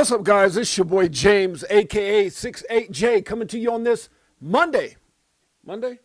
What's up, guys? It's your boy James, aka 68J, coming to you on this Monday. Monday.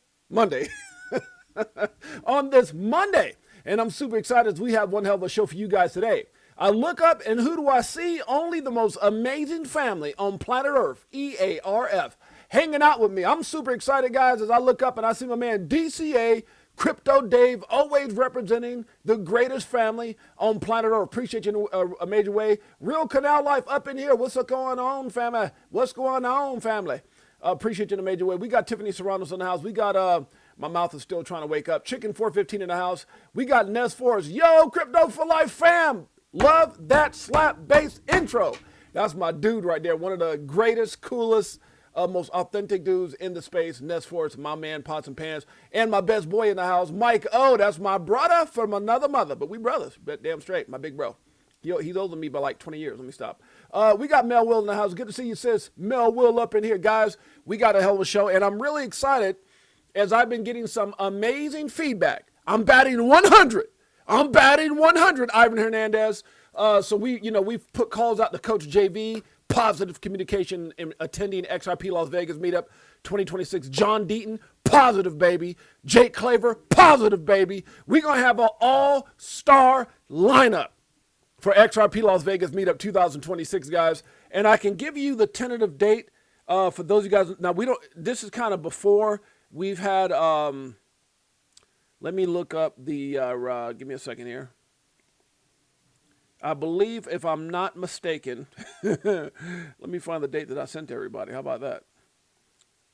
On this Monday. And I'm super excited as we have one hell of a show for you guys today. I look up and who do I see? Only the most amazing family on planet Earth, EARF, hanging out with me. I'm super excited, guys, as I look up and I see my man DCA, Crypto Dave, always representing the greatest family on planet Earth. Appreciate you in a major way. Real Canal Life up in here. What's going on, family? What's going on, family? Appreciate you in a major way. We got Tiffany Serranos in the house. We got, my mouth is still trying to wake up. Chicken 415 in the house. We got Ness Forrest. Yo, Crypto for Life fam. Love that slap bass intro. That's my dude right there. One of the greatest, coolest, most authentic dudes in the space. Ness Forrest, my man, Pots and Pans. And my best boy in the house, Mike O. That's my brother from another mother. But we brothers. Damn straight. My big bro. He's older than me by like 20 years. Let me stop. We got Mel Will in the house. Good to see you, sis. Mel Will up in here. Guys, we got a hell of a show. And I'm really excited as I've been getting some amazing feedback. I'm batting 100. I'm batting 100, Ivan Hernandez. So we've put calls out to Coach JV, positive communication in attending XRP Las Vegas meetup 2026. John Deaton, positive baby. Jake Claver, positive baby. We're going to have an all-star lineup for XRP Las Vegas meetup 2026, guys. And I can give you the tentative date for those of you guys. Now, this is kind of before we've had, let me look up the, give me a second here. I believe, if I'm not mistaken, let me find the date that I sent to everybody. How about that?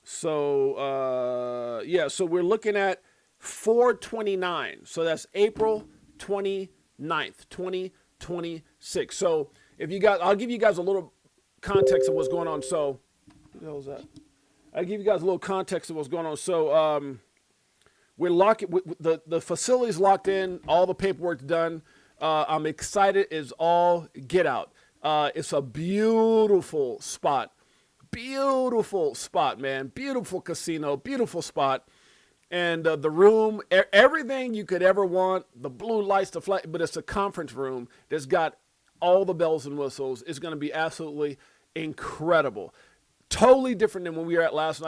So, so we're looking at 4/29. So that's April 29th, 2026. So if you guys, I'll give you guys a little context of what's going on. So, what the hell is that? I'll give you guys a little context of what's going on. So, we're locking, the facility's locked in, all the paperwork's done. I'm excited as all get out. It's a beautiful spot, man. Beautiful casino, beautiful spot. And the room, everything you could ever want, the blue lights, the flight, but it's a conference room that's got all the bells and whistles. It's going to be absolutely incredible. Totally different than when we were at last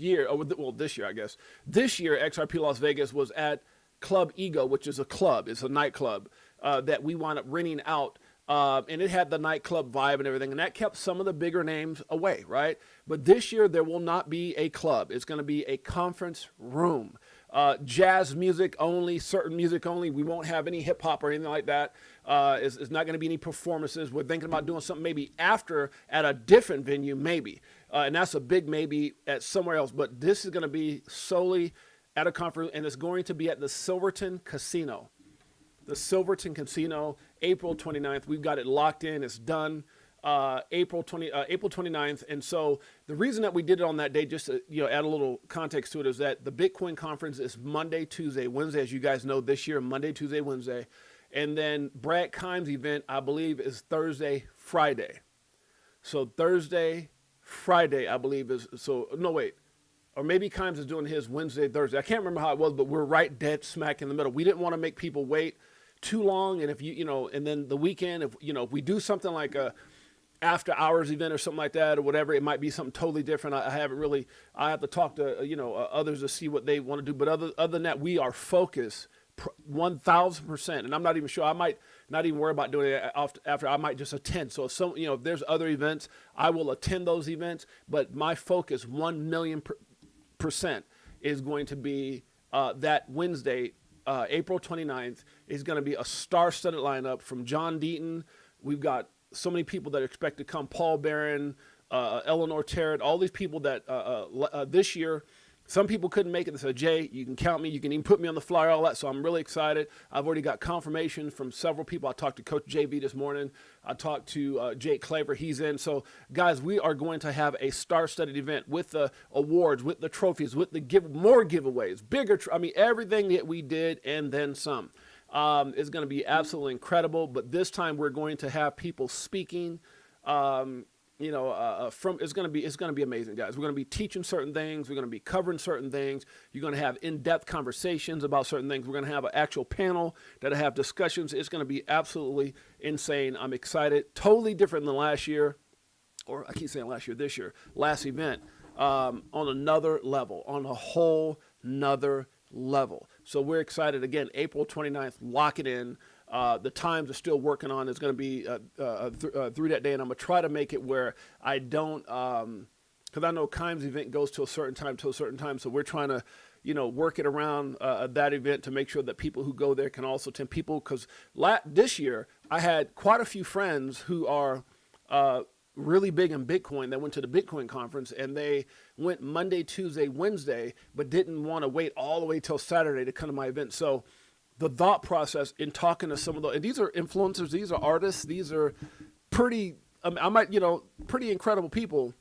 year, well, this year, I guess. This year, XRP Las Vegas was at Club Ego, which is a club. It's a nightclub that we wound up renting out. And it had the nightclub vibe and everything. And that kept some of the bigger names away, right? But this year, there will not be a club. It's going to be a conference room. Jazz music only, certain music only. We won't have any hip hop or anything like that. It's not going to be any performances. We're thinking about doing something maybe after at a different venue, maybe. And that's a big maybe at somewhere else. But this is going to be solely at a conference, and it's going to be at the Silverton Casino. The Silverton Casino, April 29th. We've got it locked in. It's done. April 29th. And so the reason that we did it on that day, just to add a little context to it, is that the Bitcoin conference is Monday, Tuesday, Wednesday, as you guys know this year, Monday, Tuesday, Wednesday. And then Brad Kimes' event, I believe, is Thursday, Friday. So Thursday, Friday, I believe is, so no, wait. Or maybe Kimes is doing his Wednesday, Thursday. I can't remember how it was, but we're right dead smack in the middle. We didn't want to make people wait too long. And if and then the weekend, if we do something like a after hours event or something like that or whatever, it might be something totally different. I have to talk to, others to see what they want to do. But other than that, we are focused 1,000%. And I'm not even sure, I might not even worry about doing it after. I might just attend. So if there's other events, I will attend those events. But my focus 1,000,000% is going to be that Wednesday, April 29th, is going to be a star-studded lineup from John Deaton. We've got so many people that are expected to come. Paul Barron, Eleanor Tarrant, all these people that this year, some people couldn't make it. They said, Jay, you can count me. You can even put me on the flyer, all that. So I'm really excited. I've already got confirmation from several people. I talked to Coach JV this morning. I talked to Jake Claver. He's in. So, guys, we are going to have a star-studded event with the awards, with the trophies, with the more giveaways, bigger. Everything that we did and then some. Is going to be absolutely incredible. But this time we're going to have people speaking. it's going to be amazing, guys. We're going to be teaching certain things. We're going to be covering certain things. You're going to have in-depth conversations about certain things. We're going to have an actual panel that'll have discussions. It's going to be absolutely insane. I'm excited. Totally different than last year, or I keep saying last year, this year, last event, on another level, on a whole nother level. So we're excited. Again, April 29th, lock it in. The times are still working on. It's going to be through that day, and I'm going to try to make it where I don't, because I know Kimes' event goes to a certain time, so we're trying to, work it around that event to make sure that people who go there can also attend. People, because this year I had quite a few friends who are really big in Bitcoin that went to the Bitcoin conference, and they went Monday, Tuesday, Wednesday, but didn't want to wait all the way till Saturday to come to my event. So the thought process in talking to some of those, and these are influencers, these are artists, these are pretty, pretty incredible people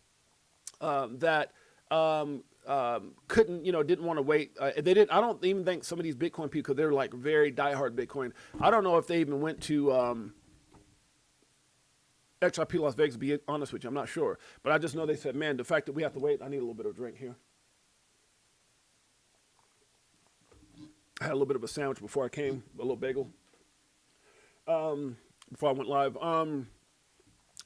that couldn't, didn't want to wait. I don't even think some of these Bitcoin people, because they're like very diehard Bitcoin. I don't know if they even went to XRP Las Vegas, to be honest with you. I'm not sure. But I just know they said, man, the fact that we have to wait, I need a little bit of drink here. I had a little bit of a sandwich before I came, a little bagel, before I went live.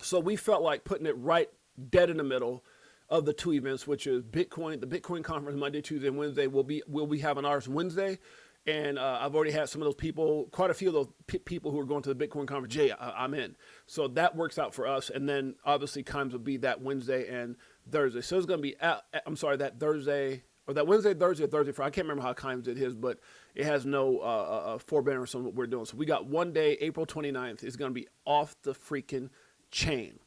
So we felt like putting it right dead in the middle of the two events, which is Bitcoin, the Bitcoin conference Monday, Tuesday, and Wednesday. We'll be having ours Wednesday. And I've already had some of those people, quite a few of those people who are going to the Bitcoin conference. Jay, I'm in. So that works out for us. And then obviously Kimes will be that Wednesday and Thursday. So it's going to be, that Thursday, or that Wednesday, Thursday, or Thursday, Friday. I can't remember how Kimes did his, but it has no forbearance on what we're doing. So we got one day, April 29th. It's going to be off the freaking chain.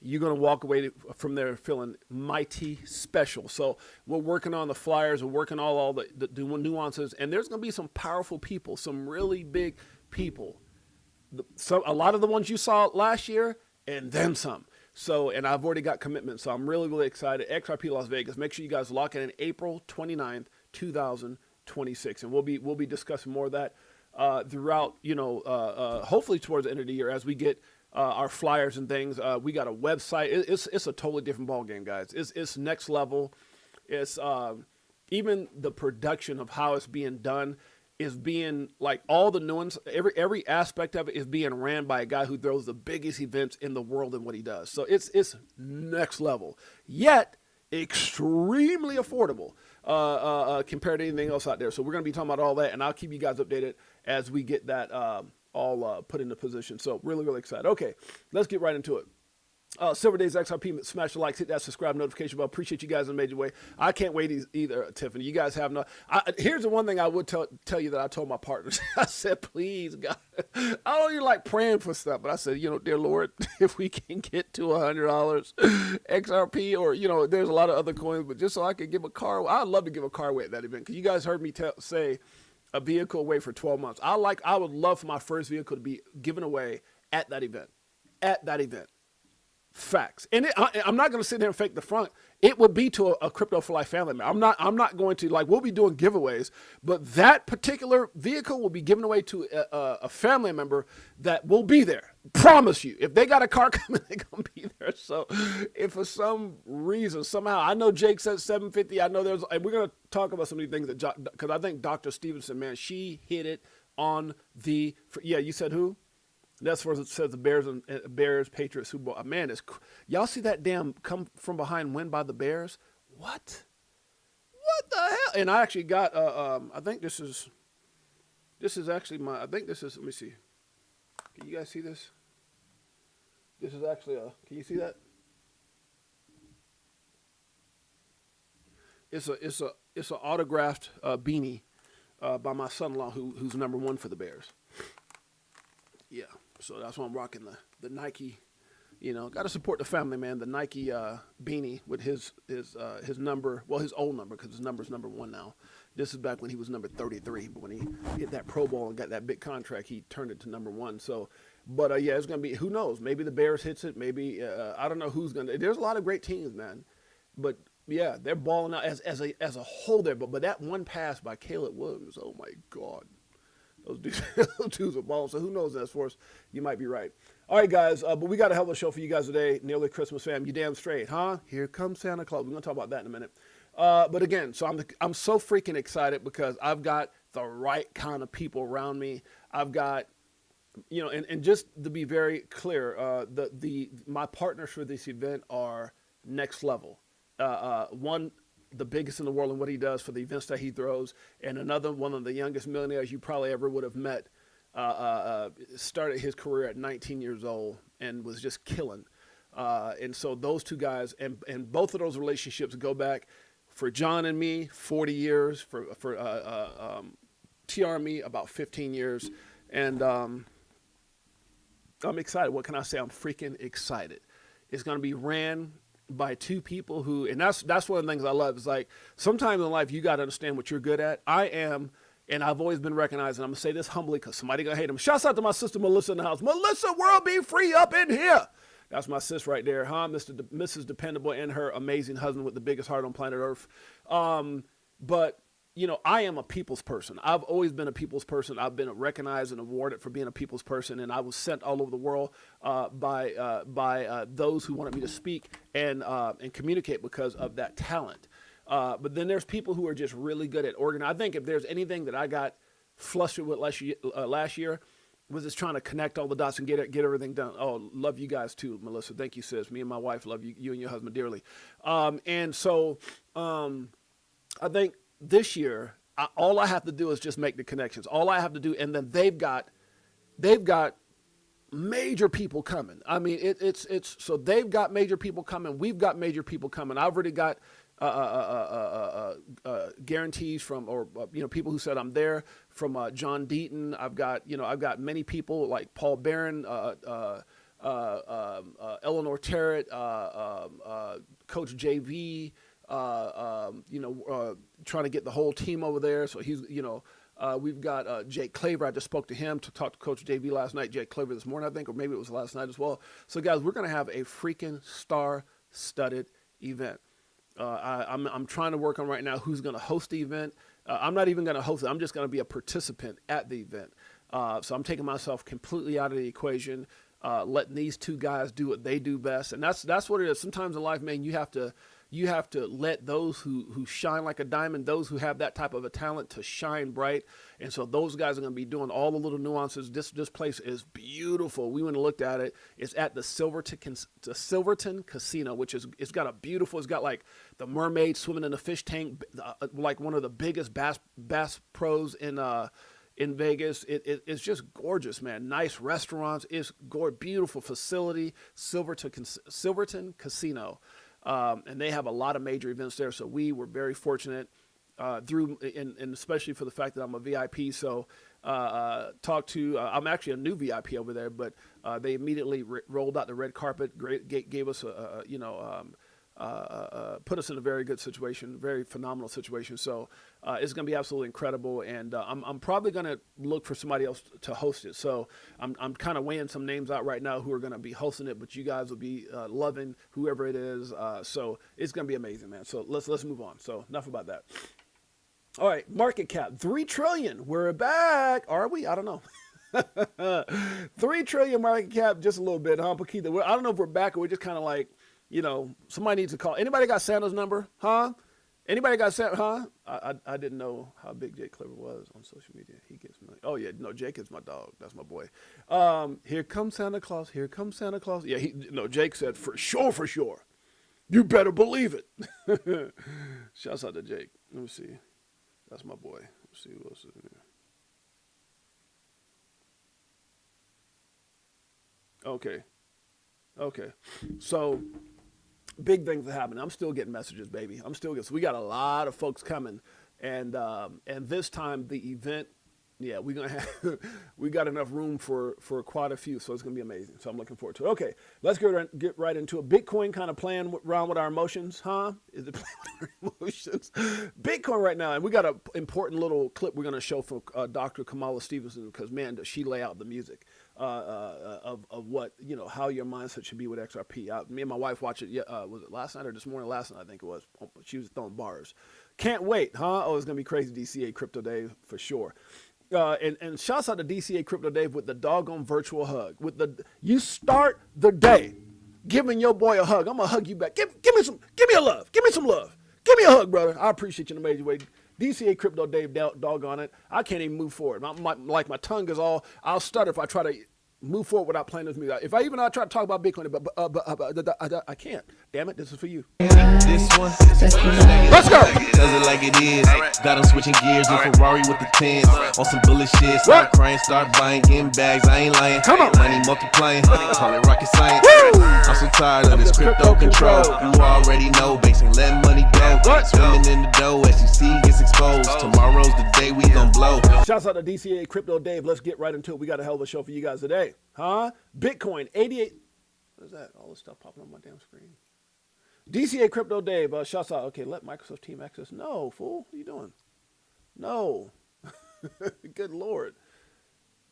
You're going to walk away from there feeling mighty special. So we're working on the flyers. We're working on all the nuances. And there's going to be some powerful people, some really big people. A lot of the ones you saw last year, and then some. So, and I've already got commitments. So I'm really, really excited. XRP Las Vegas. Make sure you guys lock it in April 29th, 2026. And we'll be discussing more of that throughout, hopefully towards the end of the year as we get our flyers and things. We got a website. It's a totally different ball game, guys. It's next level. It's even the production of how it's being done is being like all the nuance. Every aspect of it is being ran by a guy who throws the biggest events in the world in what he does. So it's next level, yet extremely affordable compared to anything else out there. So we're gonna be talking about all that, and I'll keep you guys updated as we get that all put into position. So really, really excited. Okay, let's get right into it. Silver Days XRP, smash the likes, hit that subscribe notification bell. Appreciate you guys in a major way. I can't wait either, Tiffany. You guys have no. Here's the one thing I would tell you that I told my partners. I said, please, God, I don't even like praying for stuff, but I said, dear Lord, if we can get to $100 XRP, or there's a lot of other coins, but just so I could give a car, I'd love to give a car away at that event, because you guys heard me say a vehicle away for 12 months. I would love for my first vehicle to be given away at that event. At that event. Facts. And I'm not going to sit there and fake the front. It would be to a Crypto for Life family member. I'm not going to, we'll be doing giveaways, but that particular vehicle will be given away to a family member that will be there. Promise you. If they got a car coming, they're going to be there. So if for some reason, somehow, I know Jake said 750. I know and we're going to talk about some of these things because I think Dr. Stevenson, man, she hit it on you said who? That's what it says, the Bears, Patriots, Super Bowl. Man, y'all see that damn come from behind win by the Bears? What the hell? And I actually got, I think this is actually let me see. Can you guys see this? This is actually can you see that? It's an autographed beanie by my son-in-law who's number one for the Bears. Yeah. So that's why I'm rocking the Nike, got to support the family, man. The Nike beanie with his number, well, his old number, because his number's number one now. This is back when he was number 33, but when he hit that Pro Bowl and got that big contract, he turned it to number one. So, but it's going to be, who knows? Maybe the Bears hits it. Maybe, I don't know who's going to. There's a lot of great teams, man. But, yeah, they're balling out as a whole there. But that one pass by Caleb Williams, oh, my God. Those dudes are balls. So who knows that for us? You might be right. All right, guys, but we got a hell of a show for you guys today. Nearly Christmas, fam. You damn straight, huh? Here comes Santa Claus. We're gonna talk about that in a minute. But again, so I'm so freaking excited because I've got the right kind of people around me. I've got, and just to be very clear, my partners for this event are next level. One, the biggest in the world in what he does for the events that he throws, and another one of the youngest millionaires you probably ever would have met. Started his career at 19 years old and was just killing. And so those two guys, and both of those relationships go back for John and me 40 years, for TR and me about 15 years, and I'm excited. What can I say? I'm freaking excited. It's going to be ran by two people who, and that's one of the things I love. Is like sometimes in life you got to understand what you're good at. I am. And I've always been recognized, and I'm going to say this humbly because somebody going to hate him. Shouts out to my sister Melissa in the house. Melissa, world be free up in here. That's my sis right there, huh? Mrs. Dependable and her amazing husband with the biggest heart on planet Earth. But, I am a people's person. I've always been a people's person. I've been recognized and awarded for being a people's person, and I was sent all over the world by those who wanted me to speak and communicate because of that talent. But then there's people who are just really good at organizing. I think if there's anything that I got flustered with last year was just trying to connect all the dots and get everything done. Oh, love you guys too, Melissa. Thank you, sis. Me and my wife love you and your husband dearly. And so I think this year, all I have to do is just make the connections. All I have to do, and then they've got major people coming. I mean, it's so they've got major people coming. We've got major people coming. I've already got guarantees from, or people who said I'm there, from John Deaton. I've got many people like Paul Barron, Eleanor Terrett, Coach JV. Trying to get the whole team over there. So he's, we've got Jake Claver. I just spoke to him to talk to Coach JV last night. Jake Claver this morning, I think, or maybe it was last night as well. So guys, we're going to have a freaking star-studded event. I'm trying to work on right now who's going to host the event. I'm not even going to host it. I'm just going to be a participant at the event. So I'm taking myself completely out of the equation, letting these two guys do what they do best. And that's what it is. Sometimes in life, man, you have to let those who shine like a diamond, those who have that type of a talent to shine bright. And so those guys are going to be doing all the little nuances. This place is beautiful. We went and looked at it. It's at the Silverton Casino, which is, it's got like the mermaid swimming in a fish tank, like one of the biggest bass pros in Vegas. It's just gorgeous, man. Nice restaurants. It's beautiful facility. Silverton Casino. And they have a lot of major events there. So we were very fortunate and especially for the fact that I'm a VIP. So I'm actually a new VIP over there, but they immediately rolled out the red carpet, gave us put us in a very good situation, very phenomenal situation. So it's going to be absolutely incredible, and I'm probably going to look for somebody else to host it. So I'm kind of weighing some names out right now who are going to be hosting it, but you guys will be loving whoever it is. So it's going to be amazing, man. So let's move on. So enough about that. All right, market cap, 3 trillion. We're back. Are we? I don't know. 3 trillion market cap, just a little bit, huh, Paquita? I don't know if we're back or we're just kind of like, somebody needs to call. Anybody got Santa's number? Huh? Anybody got Santa? Huh? I didn't know how big Jake Clever was on social media. He gets me. Oh, yeah. No, Jake is my dog. That's my boy. Here comes Santa Claus. Here comes Santa Claus. Yeah, Jake said, for sure. You better believe it. Shouts out to Jake. Let me see. That's my boy. Let's see who else is in there. Okay. So, big things are happening. I'm still getting messages, baby. So we got a lot of folks coming, and this time the event, yeah, we got enough room for quite a few, so it's gonna be amazing. So I'm looking forward to it. Okay, let's get right into it. Bitcoin kind of playing around with our emotions, huh? Is it playing with our emotions? Bitcoin right now, and we got an important little clip we're gonna show from Dr. Kamala Stevenson, because man, does she lay out the music of what, how your mindset should be with XRP. Me and my wife watched it. Was it last night or this morning? Last night, I think it was. She was throwing bars. Can't wait, huh? Oh, it's gonna be crazy DCA crypto day for sure. And shouts out to DCA Crypto Dave with the doggone virtual hug. You start the day giving your boy a hug. I'm gonna hug you back. Give me a love. Give me some love. Give me a hug, brother. I appreciate you in a major way. DCA Crypto Dave, doggone it. I can't even move forward. My tongue is all. I'll stutter if I try to move forward without playing this music. If I try to talk about Bitcoin, but I can't. Damn it, this is for you. This one, let's go. Does it like it is. Got them switching gears, no Ferrari with the tens. On some bullet shit, start crying, start buying, getting bags. I ain't lying. Come on. Money multiplying, call it rocket science. I'm so tired of this crypto control. You already know, basing let money go. Swimming in the dough as you see gets exposed. Tomorrow's the day we gon' blow. Shouts out to DCA Crypto Dave. Let's get right into it. We got a hell of a show for you guys today. Huh? Bitcoin, 88. What is that? All this stuff popping on my damn screen. DCA Crypto Dave. Shouts out. Okay, let Microsoft Team access. No, fool. What are you doing? No. Good Lord.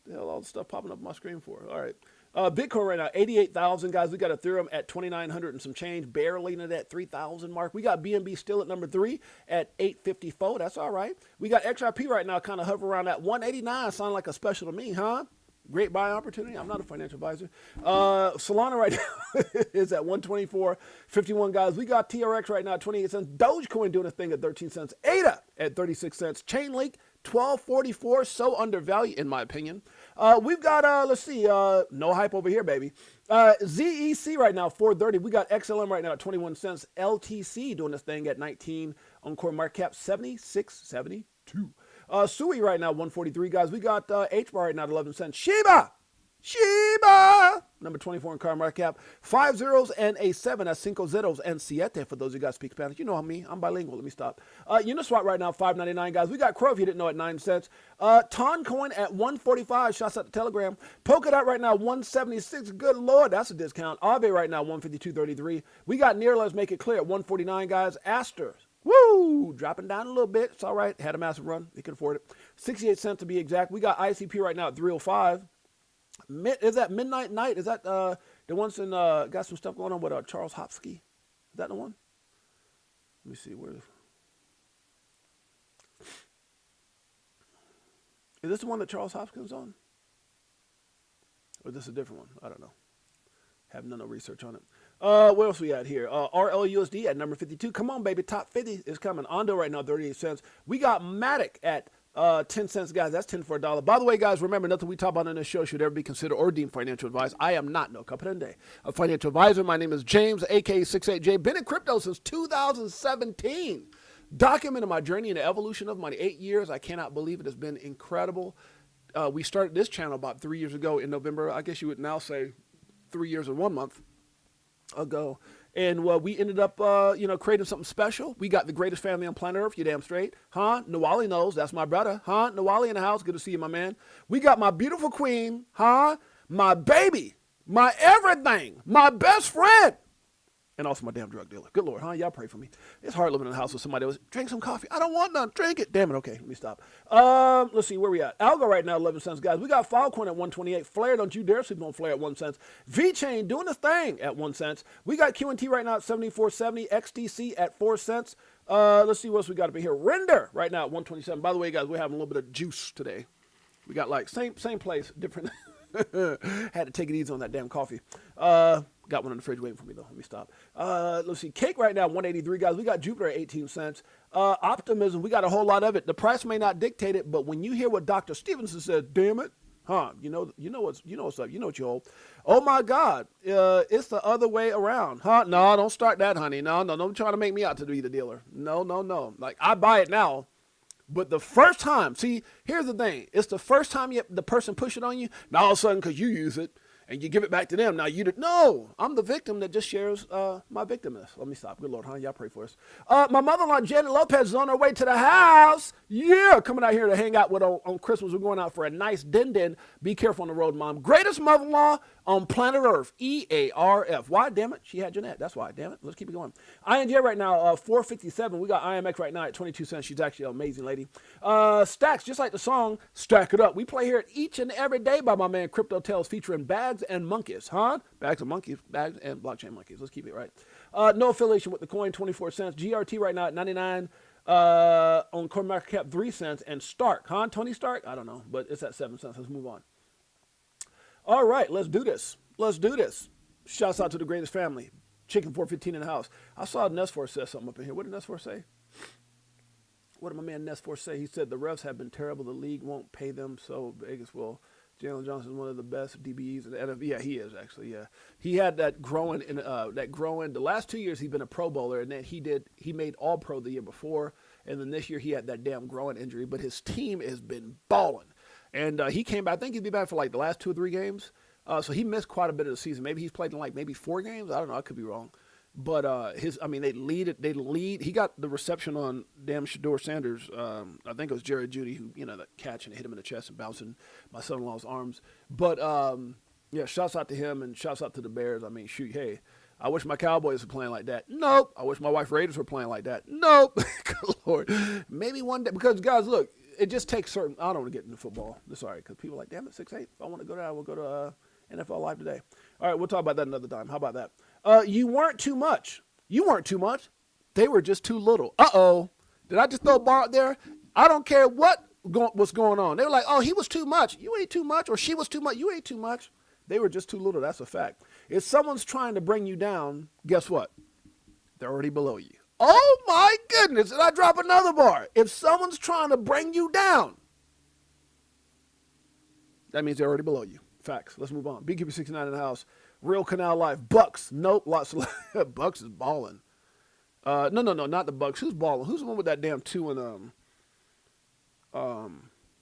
The hell all the stuff popping up on my screen for? All right. Bitcoin right now, 88,000, guys. We got Ethereum at 2,900 and some change, barely in that 3,000 mark. We got BNB still at number 3 at 854. That's all right. We got XRP right now kind of hover around at 189. Sound like a special to me, huh? Great buy opportunity. I'm not a financial advisor. Solana right now is at 124.51, guys. We got TRX right now at 28 cents. Dogecoin doing a thing at 13 cents. ADA at 36 cents. Chainlink, 12.44. So undervalued, in my opinion. We've got, let's see, no hype over here, baby. ZEC right now, 430. We got XLM right now at 21 cents. LTC doing this thing at 19 on core market cap, 76.72. Sui right now, 143, guys. We got HBAR right now at 11 cents. Shiba, number 24 in car market cap. 5 zeros and a 7. That's cinco zeros and siete for those of you guys speak Spanish. You know me. I'm bilingual. Let me stop. Uniswap right now, 5.99, guys. We got Crow, if you didn't know, at 9 cents. Toncoin at 145. Shouts out to Telegram. Polkadot right now, 176. Good Lord, that's a discount. Aave right now, 152.33. We got Near, let's make it clear, at 149, guys. Aster. Woo! Dropping down a little bit. It's all right. Had a massive run. You can afford it. 68 cents to be exact. We got ICP right now at 305. Is that Midnight Night? Is that the ones in got some stuff going on with Charles Hopsky? Is that the one? Let me see. Where is this the one that Charles Hopkins on? Or is this a different one? I don't know. Haven't done no research on it. What else we got here? RLUSD at number 52. Come on, baby. Top 50 is coming. Ondo right now, 38 cents. We got Matic at 10 cents, guys. That's 10 for a dollar. By the way, guys, remember, nothing we talk about on this show should ever be considered or deemed financial advice. I am not, no comprende, a financial advisor. My name is James, a.k.a. 68J. Been in crypto since 2017. Documenting my journey in the evolution of money. 8 years. I cannot believe it. Has been incredible. We started this channel about 3 years ago in November. I guess you would now say 3 years and 1 month ago. And we ended up, creating something special. We got the greatest family on planet Earth. You damn straight. Huh? Nawali knows. That's my brother. Huh? Nawali in the house. Good to see you, my man. We got my beautiful queen. Huh? My baby. My everything. My best friend. And also my damn drug dealer. Good Lord, huh? Y'all pray for me. It's hard living in a house with somebody else. Drink some coffee. I don't want none. Drink it. Damn it. Okay, let me stop. Let's see where we at. Algo right now, 11 cents, guys. We got Filecoin at 128. Flare, don't you dare sleep on Flare at 1 cent. VChain doing the thing at 1 cent. We got QNT right now at 74.70. XTC at 4 cents. Let's see what else we got up in here. Render right now at 127. By the way, guys, we're having a little bit of juice today. We got like same place, different. Had to take it easy on that damn coffee. Got one in the fridge waiting for me, though. Let me stop. Let's see. Cake right now, 183, guys. We got Jupiter at 18 cents. Optimism, we got a whole lot of it. The price may not dictate it, but when you hear what Dr. Stevenson said, damn it, huh? You know what's up. You know what you hold. Oh, my God. It's the other way around. Huh? No, don't start that, honey. No, don't try to make me out to be the dealer. No. Like, I buy it now. But the first time, see, here's the thing. It's the first time the person push it on you. Now all of a sudden, because you use it, and you give it back to them. Now no, I'm the victim that just shares my victimness. Let me stop. Good Lord, huh? Y'all pray for us. My mother-in-law, Janet Lopez, is on her way to the house. Yeah, coming out here to hang out with on Christmas. We're going out for a nice din. Be careful on the road, Mom. Greatest mother-in-law on planet Earth. EARF. Why? Damn it. She had Jeanette. That's why. Damn it. Let's keep it going. INJ right now, 457. We got IMX right now at 22 cents. She's actually an amazing lady. Stacks, just like the song, Stack It Up. We play here each and every day by my man Crypto Tales featuring Bags and Monkeys, huh? Bags and Monkeys, Bags and Blockchain Monkeys. Let's keep it right. No affiliation with the coin, 24 cents. GRT right now at 99 on on CoinMarketCap 3 cents, and Stark, huh? Tony Stark? I don't know, but it's at 7 cents. Let's move on. All right, let's do this. Let's do this. Shouts out to the greatest family. Chicken 415 in the house. I saw Nesfor said something up in here. What did Nesfor say? What did my man Nesfor say? He said the refs have been terrible. The league won't pay them, so Vegas will. Jalen Johnson is one of the best DBEs in the NFL. Yeah, he is actually. Yeah, he had that growing in The last 2 years he's been a Pro Bowler, and then he made All Pro the year before, and then this year he had that damn growing injury. But his team has been balling, and he came back. I think he'd be back for like the last 2 or 3 games. So he missed quite a bit of the season. Maybe he's played in like maybe 4 games. I don't know. I could be wrong. But they lead. He got the reception on damn Shador Sanders. I think it was Jared Judy who, that catch and hit him in the chest and bouncing my son-in-law's arms. But yeah, shouts out to him and shouts out to the Bears. I mean, shoot, hey, I wish my Cowboys were playing like that. Nope. I wish my wife Raiders were playing like that. Nope. Good Lord. Maybe one day, because guys, look, it just takes certain. I don't want to get into football. Sorry, because people are like, damn it, 6'8". If I want to go there, I will go to NFL Live today. All right, we'll talk about that another time. How about that? You weren't too much. You weren't too much. They were just too little. Uh-oh. Did I just throw a bar out there? I don't care what's going on. They were like, oh, he was too much. You ain't too much. Or she was too much. You ain't too much. They were just too little. That's a fact. If someone's trying to bring you down, guess what? They're already below you. Oh, my goodness. Did I drop another bar? If someone's trying to bring you down, that means they're already below you. Facts. Let's move on. BQB69 in the house. Real Canal Life. Bucks. Nope. Lots of Bucks is balling. No, not the Bucks. Who's balling? Who's the one with that damn 2 and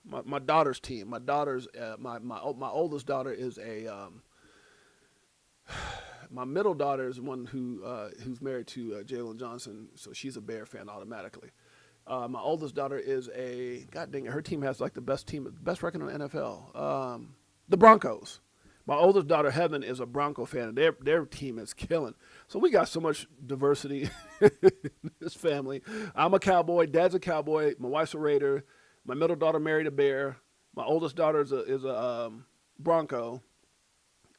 my daughter's team? My daughter's my oldest daughter is my middle daughter is one who's married to Jalen Johnson, so she's a Bear fan automatically. My oldest daughter is God dang it, her team has like the best record in the NFL. The Broncos. My oldest daughter, Heaven, is a Bronco fan, and their team is killing. So we got so much diversity in this family. I'm a Cowboy. Dad's a Cowboy. My wife's a Raider. My middle daughter married a Bear. My oldest daughter is a Bronco.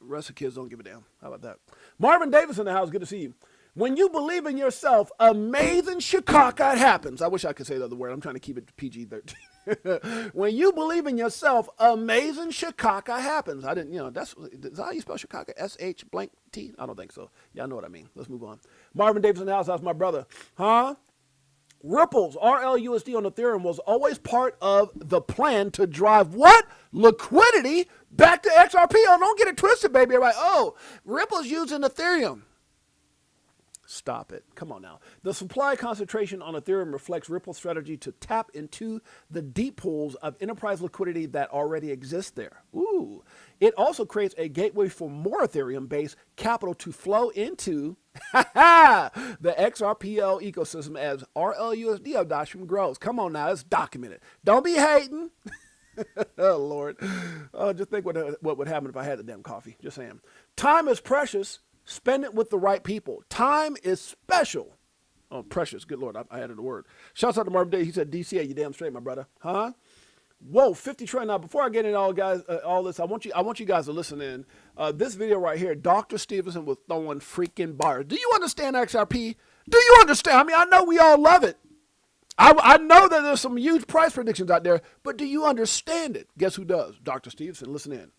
The rest of the kids don't give a damn. How about that? Marvin Davis in the house. Good to see you. When you believe in yourself, amazing Chicago happens. I wish I could say the other word. I'm trying to keep it PG-13. When you believe in yourself, amazing Chicago happens. I didn't, is that how you spell Chicago? S-H-blank-T? I don't think so. Y'all know what I mean. Let's move on. Marvin Davis in the house. That's my brother. Huh? Ripples, RLUSD on Ethereum was always part of the plan to drive what? Liquidity back to XRP. Oh, don't get it twisted, baby. Everybody, oh, Ripple's using Ethereum. Stop it. Come on now. The supply concentration on Ethereum reflects Ripple's strategy to tap into the deep pools of enterprise liquidity that already exist there. Ooh. It also creates a gateway for more Ethereum-based capital to flow into the XRPL ecosystem as RLUSD adoption grows. Come on now. It's documented. Don't be hating. Oh, Lord. Oh, just think what would happen if I had the damn coffee. Just saying. Time is precious. Spend it with the right people. Time is special. Oh, precious. Good Lord. I added a word. Shouts out to Marvin Day. He said, DCA, you damn straight, my brother. Huh? Whoa, 50 trillion. Now, before I get into all this, I want you guys to listen in. This video right here, Dr. Stevenson was throwing freaking bars. Do you understand XRP? Do you understand? I mean, I know we all love it. I know that there's some huge price predictions out there, but do you understand it? Guess who does? Dr. Stevenson. Listen in.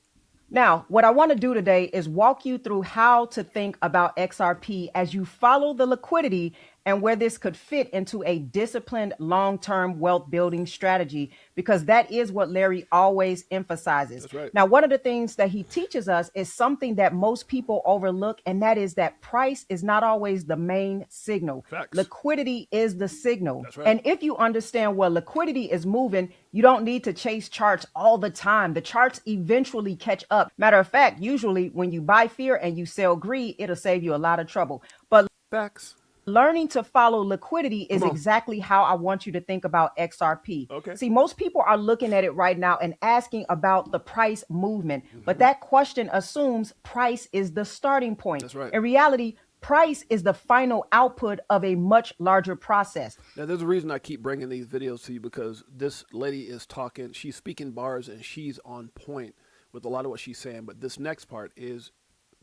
Now, what I want to do today is walk you through how to think about XRP as you follow the liquidity and where this could fit into a disciplined long-term wealth building strategy, because that is what Larry always emphasizes. That's right. Now, one of the things that he teaches us is something that most people overlook, and that is that price is not always the main signal. Facts. Liquidity is the signal. That's right. And if you understand where liquidity is moving, you don't need to chase charts all the time. The charts eventually catch up. Matter of fact, usually when you buy fear and you sell greed, it'll save you a lot of trouble. But Facts. learning to follow liquidity is exactly how I want you to think about XRP. Okay. See, most people are looking at it right now and asking about the price movement, but that question assumes price is the starting point. That's right. In reality, price is the final output of a much larger process. Now, there's a reason I keep bringing these videos to you, because this lady is talking, she's speaking bars, and she's on point with a lot of what she's saying, but this next part is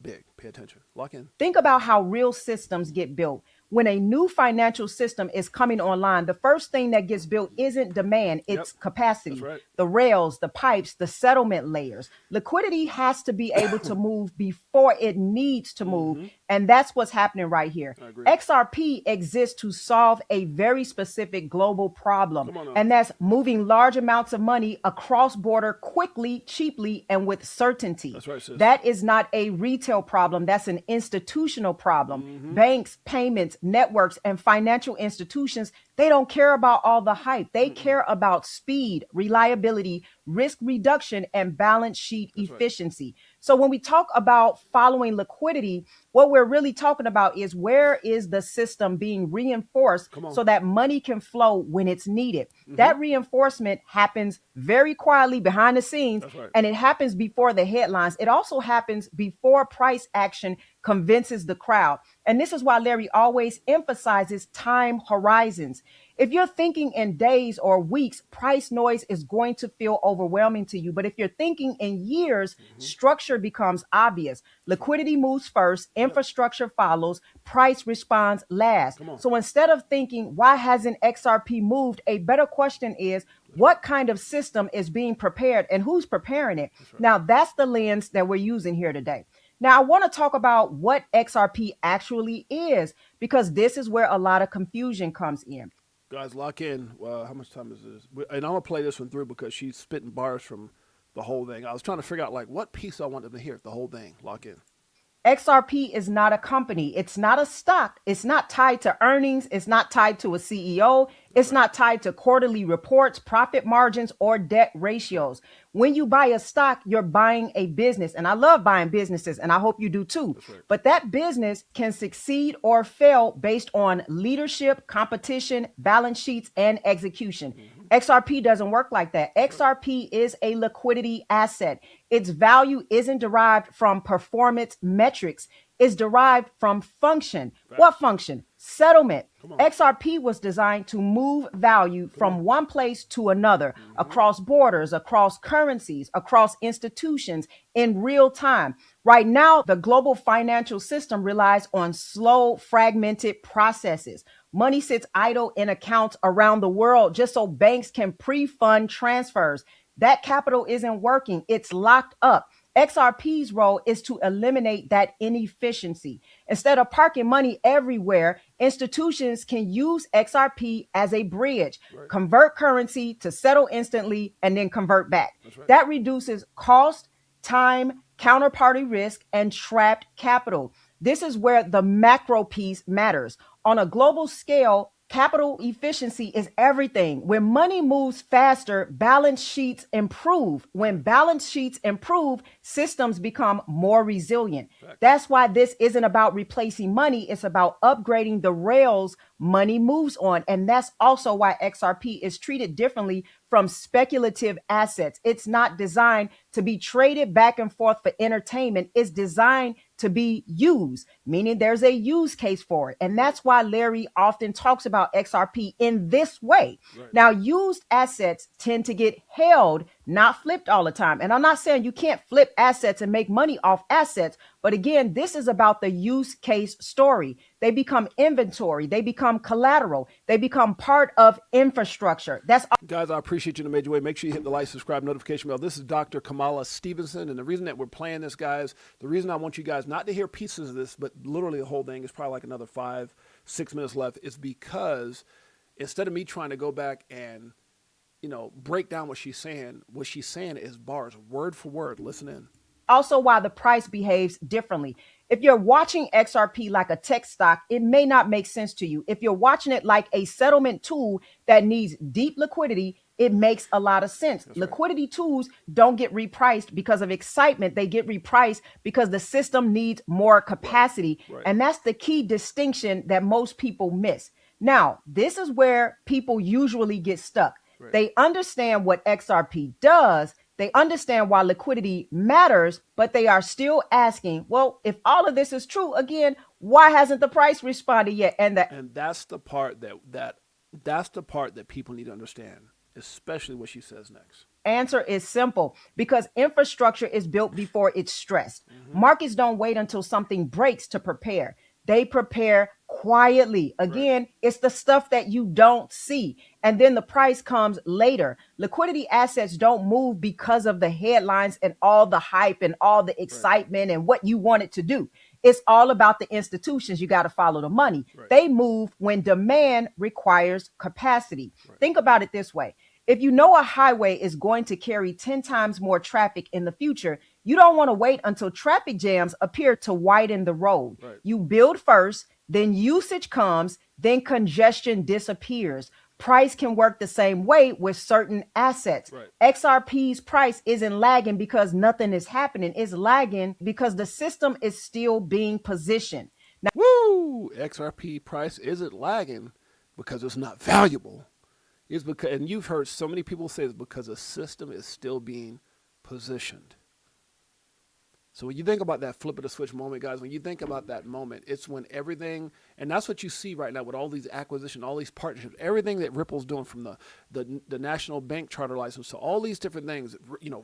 big. Pay attention. Lock in. Think about how real systems get built. When a new financial system is coming online, the first thing that gets built isn't demand, it's Yep. That's capacity. right. The rails, the pipes, the settlement layers. Liquidity has to be able to move before it needs to move. And that's what's happening right here. I agree. XRP exists to solve a very specific global problem, Come on now. and that's moving large amounts of money across border quickly, cheaply, and with certainty. That's right, sis. That is not a retail problem. That's an institutional problem. Banks, payments, networks, and financial institutions, they don't care about all the hype. They care about speed, reliability, risk reduction, and balance sheet efficiency. So when we talk about following liquidity, what we're really talking about is where is the system being reinforced so that money can flow when it's needed. That reinforcement happens very quietly behind the scenes, and it happens before the headlines. It also happens before price action convinces the crowd. And this is why Larry always emphasizes time horizons. If you're thinking in days or weeks, price noise is going to feel overwhelming to you. But if you're thinking in years, structure becomes obvious. Liquidity moves first, infrastructure follows, price responds last. So instead of thinking, why hasn't XRP moved? A better question is, what kind of system is being prepared and who's preparing it? Now, that's the lens that we're using here today. Now, I want to talk about what XRP actually is, because this is where a lot of confusion comes in. Guys, lock in. How much time is this? And I'm going to play this one through because she's spitting bars from the whole thing. I was trying to figure out, like, what piece I want them to hear. The whole thing. Lock in. XRP is not a company. It's not a stock. It's not tied to earnings. It's not tied to a CEO. It's not tied to quarterly reports, profit margins, or debt ratios. When you buy a stock, you're buying a business. And I love buying businesses, and I hope you do too. But that business can succeed or fail based on leadership, competition, balance sheets, and execution. XRP doesn't work like that. XRP is a liquidity asset. Its value isn't derived from performance metrics. It's derived from function. What function? Settlement. XRP was designed to move value from one place to another, across borders, across currencies, across institutions in real time. Right now, the global financial system relies on slow, fragmented processes. Money sits idle in accounts around the world just so banks can pre-fund transfers. That capital isn't working. It's locked up. XRP's role is to eliminate that inefficiency. Instead of parking money everywhere, institutions can use XRP as a bridge, convert currency to settle instantly, and then convert back. That reduces cost, time, counterparty risk, and trapped capital. This is where the macro piece matters. On a global scale, capital efficiency is everything. When money moves faster, balance sheets improve. When balance sheets improve, systems become more resilient. That's why this isn't about replacing money. It's about upgrading the rails money moves on. And that's also why XRP is treated differently from speculative assets. It's not designed to be traded back and forth for entertainment. It's designed to be used, meaning there's a use case for it. And that's why Larry often talks about XRP in this way. Now, used assets tend to get held, not flipped all the time. And I'm not saying you can't flip assets and make money off assets. But again, this is about the use case story. They become inventory. They become collateral. They become part of infrastructure. That's Guys, I appreciate you in a major way. Make sure you hit the like, subscribe, notification bell. This is Dr. Kamala Stevenson. And the reason that we're playing this, guys, the reason I want you guys not to hear pieces of this, but literally the whole thing is probably like another 5-6 minutes left, is because instead of me trying to go back and, break down what she's saying is bars, word for word. Listen in. also why the price behaves differently. If you're watching XRP like a tech stock, it may not make sense to you. If you're watching it like a settlement tool that needs deep liquidity, it makes a lot of sense. Liquidity tools don't get repriced because of excitement. They get repriced because the system needs more capacity. And that's the key distinction that most people miss. Now, this is where people usually get stuck. They understand what XRP does. They understand why liquidity matters, but they are still asking, well, if all of this is true, again, why hasn't the price responded yet? And that's the part that's the part that people need to understand, especially what she says next. Answer is simple, because infrastructure is built before it's stressed. Markets don't wait until something breaks to prepare. They prepare quietly. Again, it's the stuff that you don't see. And then the price comes later. Liquidity assets don't move because of the headlines and all the hype and all the excitement and what you want it to do. It's all about the institutions. You got to follow the money. They move when demand requires capacity. Think about it this way. If you know a highway is going to carry 10 times more traffic in the future, you don't want to wait until traffic jams appear to widen the road. You build first, then usage comes, then congestion disappears. Price can work the same way with certain assets. XRP's price isn't lagging because nothing is happening. It's lagging because the system is still being positioned. Now, XRP price isn't lagging because it's not valuable. It's because, and you've heard so many people say it's because the system is still being positioned. So when you think about that flip of the switch moment, guys, when you think about that moment, it's when everything, and that's what you see right now with all these acquisitions, all these partnerships, everything that Ripple's doing, from the national bank charter license to all these different things,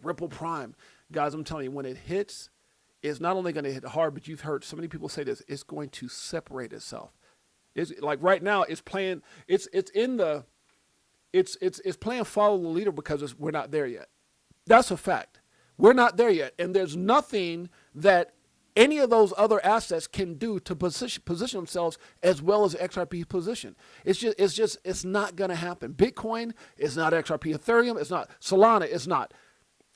Ripple Prime. Guys, I'm telling you, when it hits, it's not only going to hit hard, but you've heard so many people say this, it's going to separate itself. It's like right now it's playing, it's playing follow the leader because we're not there yet. That's a fact. We're not there yet. And there's nothing that any of those other assets can do to position themselves as well as XRP position. It's not going to happen. Bitcoin is not XRP. Ethereum is not. Solana is not.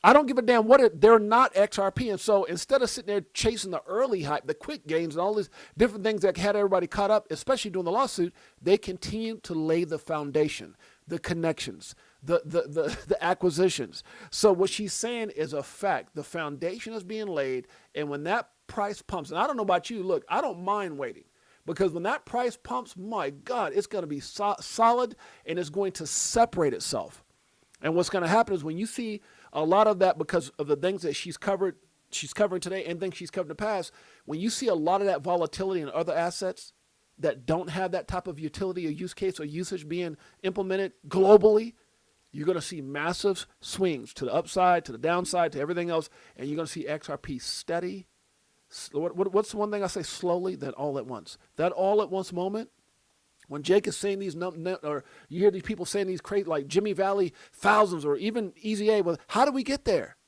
I don't give a damn they're not XRP. And so instead of sitting there chasing the early hype, the quick gains and all these different things that had everybody caught up, especially during the lawsuit, they continue to lay the foundation, the connections, the acquisitions. So what she's saying is a fact. The foundation is being laid. And when that price pumps, and I don't know about you, look, I don't mind waiting, because when that price pumps, my God, it's going to be solid and it's going to separate itself. And what's going to happen is when you see a lot of that, because of the things that she's covering today and things she's covered in the past, when you see a lot of that volatility in other assets that don't have that type of utility or use case or usage being implemented globally, you're going to see massive swings to the upside, to the downside, to everything else. And you're going to see XRP steady. What's the one thing I say? Slowly, then all at once. That all at once moment, when Jake is saying these, or you hear these people saying these crazy, like Jimmy Valley thousands, or even Easy A, well, how do we get there?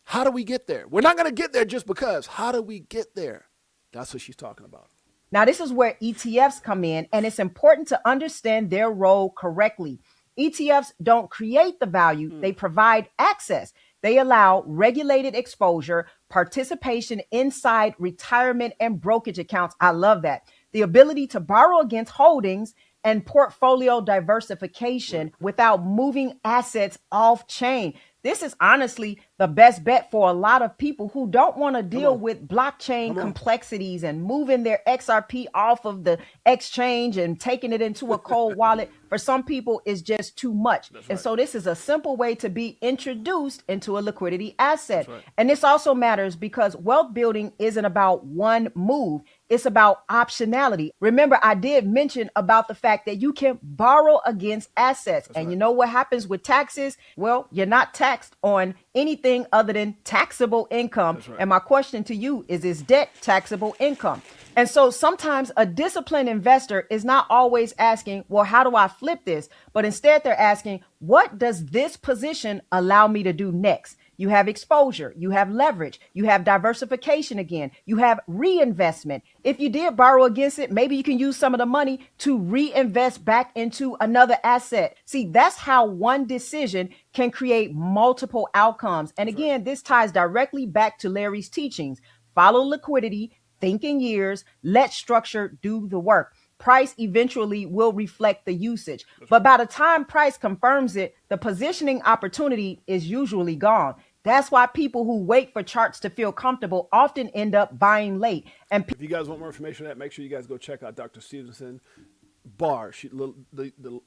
How do we get there? We're not going to get there just because. How do we get there? That's what she's talking about. Now, this is where ETFs come in, and it's important to understand their role correctly. ETFs don't create the value, they provide access. They allow regulated exposure, participation inside retirement and brokerage accounts. I love that. The ability to borrow against holdings and portfolio diversification without moving assets off chain. This is honestly the best bet for a lot of people who don't want to deal with blockchain complexities and moving their XRP off of the exchange and taking it into a cold wallet. For some people, it's just too much. And so this is a simple way to be introduced into a liquidity asset. And this also matters because wealth building isn't about one move. It's about optionality. Remember, I did mention about the fact that you can borrow against assets. And you know what happens with taxes? Well, you're not taxed on anything other than taxable income. And my question to you is debt taxable income? And so sometimes a disciplined investor is not always asking, well, how do I flip this? But instead they're asking, what does this position allow me to do next? You have exposure, you have leverage, you have diversification again, you have reinvestment. If you did borrow against it, maybe you can use some of the money to reinvest back into another asset. See, that's how one decision can create multiple outcomes. And again, this ties directly back to Larry's teachings. Follow liquidity, think in years, let structure do the work. Price eventually will reflect the usage. But by the time price confirms it, the positioning opportunity is usually gone. That's why people who wait for charts to feel comfortable often end up buying late. And if you guys want more information on that, make sure you guys go check out Dr. Stevenson bar. The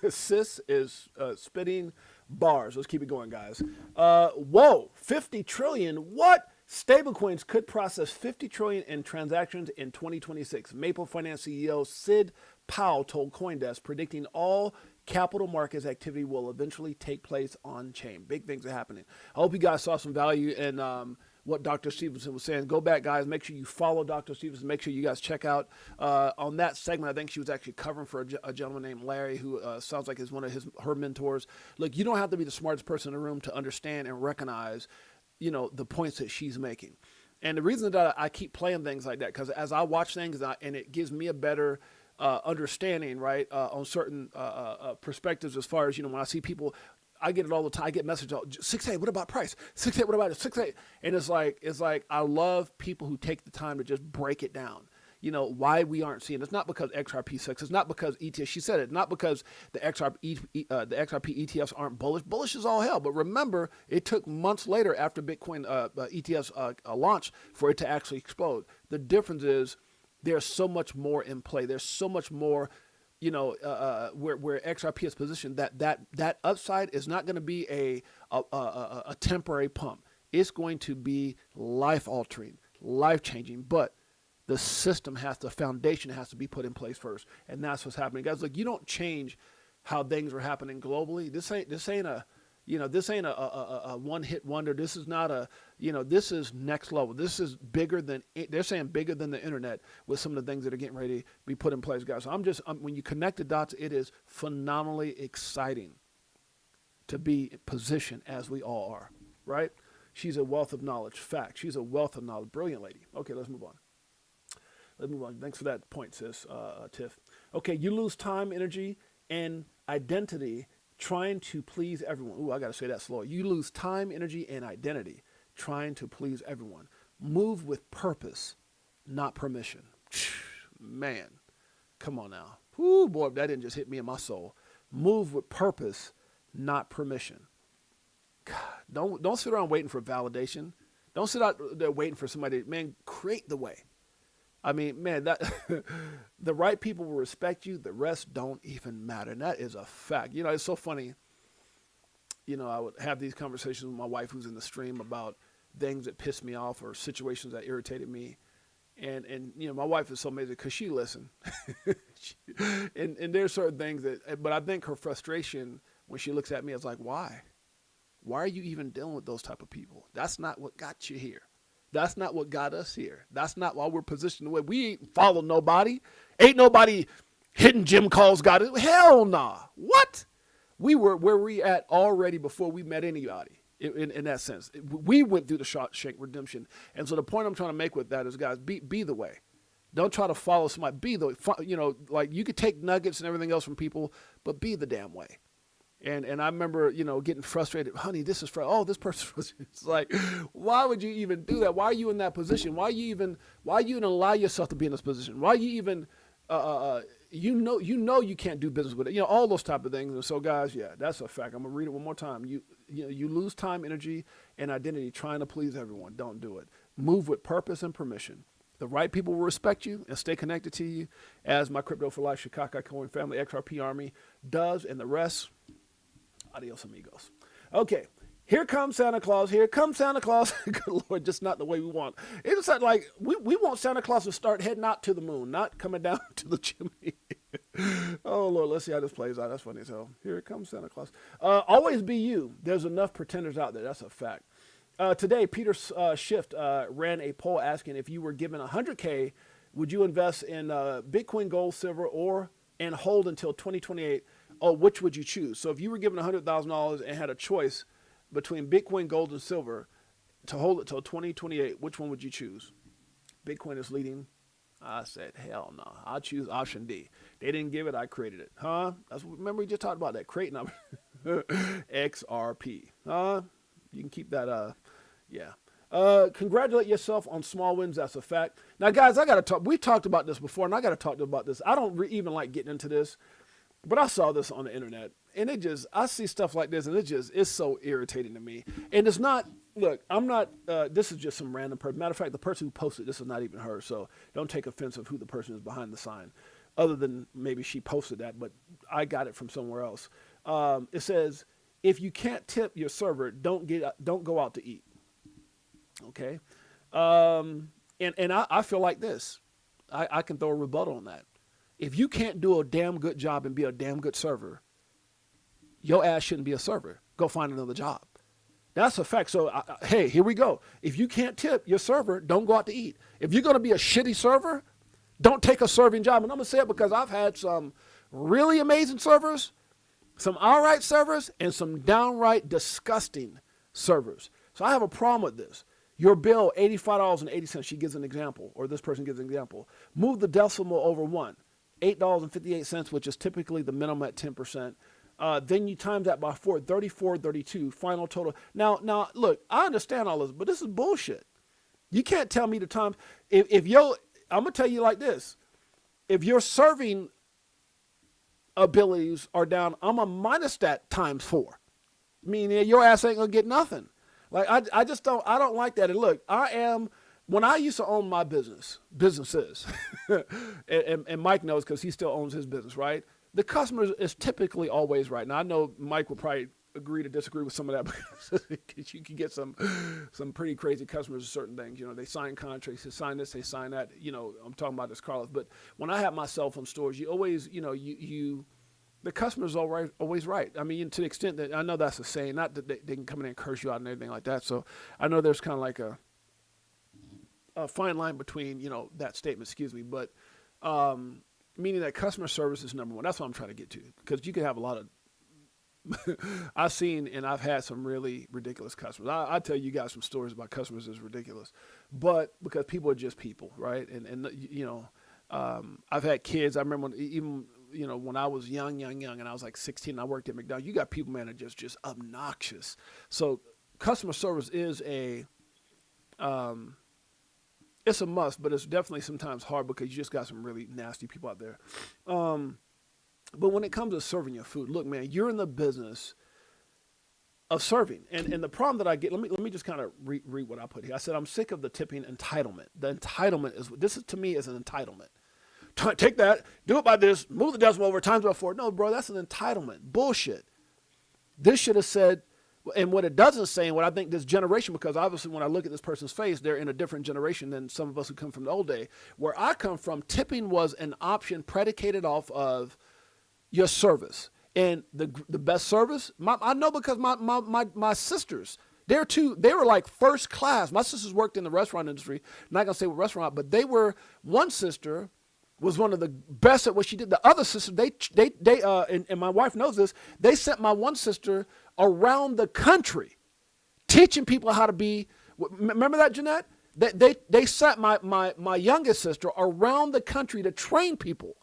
sis is spitting bars. Let's keep it going, guys. Whoa, 50 trillion. What? Stablecoins could process 50 trillion in transactions in 2026. Maple Finance CEO Sid Powell told CoinDesk, predicting all capital markets activity will eventually take place on chain. Big things are happening. I hope you guys saw some value in what Dr. Stevenson was saying. Go back, guys. Make sure you follow Dr. Stevenson. Make sure you guys check out on that segment. I think she was actually covering for a gentleman named Larry, who sounds like is one of her mentors. Look, you don't have to be the smartest person in the room to understand and recognize, the points that she's making. And the reason that I keep playing things like that, because as I watch things and it gives me a better understanding, right, on certain perspectives as far as, when I see people, I get it all the time. I get messages, 6-8, what about price? 6-8, what about it? 6-8. And it's like, I love people who take the time to just break it down. Why we aren't seeing. It's not because XRP sucks. It's not because ETFs, she said it, not because the XRP ETFs aren't bullish. Bullish is all hell. But remember, it took months later after Bitcoin ETFs launched for it to actually explode. The difference is there's so much more in play. There's so much more, where XRP is positioned, that upside is not going to be a temporary pump. It's going to be life-altering, life-changing. But the foundation has to be put in place first. And that's what's happening. Guys, look, you don't change how things are happening globally. This ain't a one-hit wonder. This is not this is next level. This is bigger than, they're saying bigger than the internet with some of the things that are getting ready to be put in place, guys. So when you connect the dots, it is phenomenally exciting to be positioned as we all are, right? She's a wealth of knowledge. Fact. She's a wealth of knowledge. Brilliant lady. Okay, let's move on. Thanks for that point, sis, Tiff. Okay, you lose time, energy, and identity trying to please everyone. Ooh, I got to say that slower. You lose time, energy, and identity trying to please everyone. Move with purpose, not permission. Man, come on now. Ooh, boy, that didn't just hit me in my soul. Move with purpose, not permission. God, don't sit around waiting for validation. Don't sit out there waiting for somebody. Man, create the way. I mean, man, that the right people will respect you. The rest don't even matter. And that is a fact. It's so funny. I would have these conversations with my wife who's in the stream about things that pissed me off or situations that irritated me. And my wife is so amazing because she listens. and there's certain things but I think her frustration when she looks at me is like, why? Why are you even dealing with those type of people? That's not what got you here. That's not what got us here. That's not why we're positioned the way. We ain't follow nobody. Ain't nobody hidden gym calls got it. Hell nah. What? We were where we at already before we met anybody in that sense. We went through the Shawshank Redemption. And so the point I'm trying to make with that is, guys, be the way. Don't try to follow somebody. Be the way. Like you could take nuggets and everything else from people, but be the damn way. And I remember, getting frustrated. Honey, this is this person's. It's like, why would you even do that? Why are you in that position? Why you even allow yourself to be in this position? Why you even, you can't do business with it. All those type of things. And so, guys, yeah, that's a fact. I'm gonna read it one more time. You lose time, energy, and identity trying to please everyone. Don't do it. Move with purpose and permission. The right people will respect you and stay connected to you, as my Crypto for Life Chicago Coin family, XRP Army does, and the rest. Adios, amigos. Okay, here comes Santa Claus. Here comes Santa Claus. Good Lord, just not the way we want. It's like we want Santa Claus to start heading out to the moon, not coming down to the chimney. Oh, Lord, let's see how this plays out. That's funny as hell. Here comes Santa Claus. Always be you. There's enough pretenders out there. That's a fact. Today, Peter Schiff ran a poll asking if you were given $100K, would you invest in Bitcoin, gold, silver, and hold until 2028? Oh, which would you choose? So if you were given $100,000 and had a choice between Bitcoin, gold, and silver to hold it till 2028, which one would you choose? Bitcoin is leading. I said, hell no. I'll choose option D. They didn't give it. I created it. Huh? Remember we just talked about that. Create number. XRP. You can keep that. Yeah. Congratulate yourself on small wins. That's a fact. Now, guys, I got to talk. We talked about this before, and I got to talk about this. I don't even like getting into this. But I saw this on the internet, and I see stuff like this, and it's so irritating to me. And it's not, look, I'm not, this is just some random person. Matter of fact, the person who posted this is not even her, so don't take offense of who the person is behind the sign, other than maybe she posted that, but I got it from somewhere else. It says, if you can't tip your server, don't go out to eat. Okay? And I feel like this. I can throw a rebuttal on that. If you can't do a damn good job and be a damn good server, your ass shouldn't be a server. Go find another job. That's a fact. So, hey, here we go. If you can't tip your server, don't go out to eat. If you're going to be a shitty server, don't take a serving job. And I'm going to say it because I've had some really amazing servers, some all right servers, and some downright disgusting servers. So I have a problem with this. Your bill, $85.80, she gives an example, or this person gives an example. Move the decimal over one, $8.58, which is typically the minimum at 10%. Then you times that by 4, 34.32, final total. Now, look, I understand all this, but this is bullshit. You can't tell me the time. I'm going to tell you like this. If your serving abilities are down, I'm going to minus that times 4. Meaning your ass ain't going to get nothing. Like, I don't like that. And look, when I used to own my businesses, and Mike knows because he still owns his business, right? The customer is typically always right. Now, I know Mike will probably agree to disagree with some of that because you can get some pretty crazy customers with certain things. You know, they sign contracts, they sign this, they sign that. You know, I'm talking about this, Carlos. But when I have my cell phone stores, you always, you know, the customer's always right. I mean, to the extent that I know that's a saying, not that they can come in and curse you out and everything like that. So I know there's kind of like a fine line between, you know, that statement, but meaning that customer service is number one. That's what I'm trying to get to, because you can have a lot of I've seen and I've had some really ridiculous customers. I tell you guys some stories about customers that's ridiculous, but because people are just people, right? And you know, I've had kids. I remember when I was young, and I was like 16, I worked at McDonald's. You got people, man, that are just obnoxious. So customer service is it's a must, but it's definitely sometimes hard because you just got some really nasty people out there. But when it comes to serving your food, look, man, you're in the business of serving. And the problem that I get, let me just kind of read what I put here. I said, I'm sick of the tipping entitlement. The entitlement to me is an entitlement. Take that, do it by this, move the decimal over, times by 4. No, bro, that's an entitlement. Bullshit. This should have said, and what it doesn't say, and what I think this generation, because obviously when I look at this person's face, they're in a different generation than some of us who come from the old day. Where I come from, tipping was an option predicated off of your service. And the best service, I know because my sisters, they were like first class. My sisters worked in the restaurant industry. I'm not going to say what restaurant, but one sister was one of the best at what she did. The other sister, and my wife knows this, they sent my one sister around the country teaching people how to be, remember that, Jeanette? They sent my youngest sister around the country to train people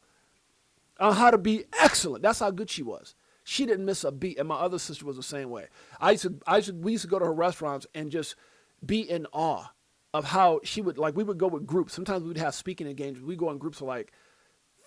on how to be excellent. That's how good she was. She didn't miss a beat, and my other sister was the same way. We used to go to her restaurants and just be in awe of how she would, like, we would go with groups. Sometimes we would have speaking engagements. We'd go in groups of like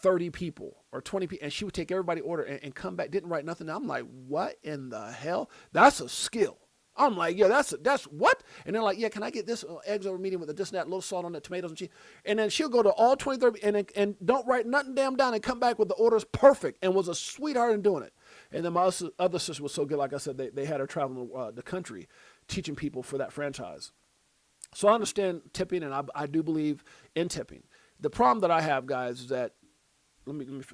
30 people or 20 people, and she would take everybody order and come back, didn't write nothing. I'm like, what in the hell? That's a skill. I'm like, yeah, that's what? And they're like, yeah, can I get this eggs over medium with this and that, little salt on it, tomatoes and cheese? And then she'll go to all 20, 30, and don't write nothing damn down and come back with the orders perfect, and was a sweetheart in doing it. And then my other sister was so good, like I said, they had her traveling the country teaching people for that franchise. So I understand tipping, and I do believe in tipping. The problem that I have, guys, is that,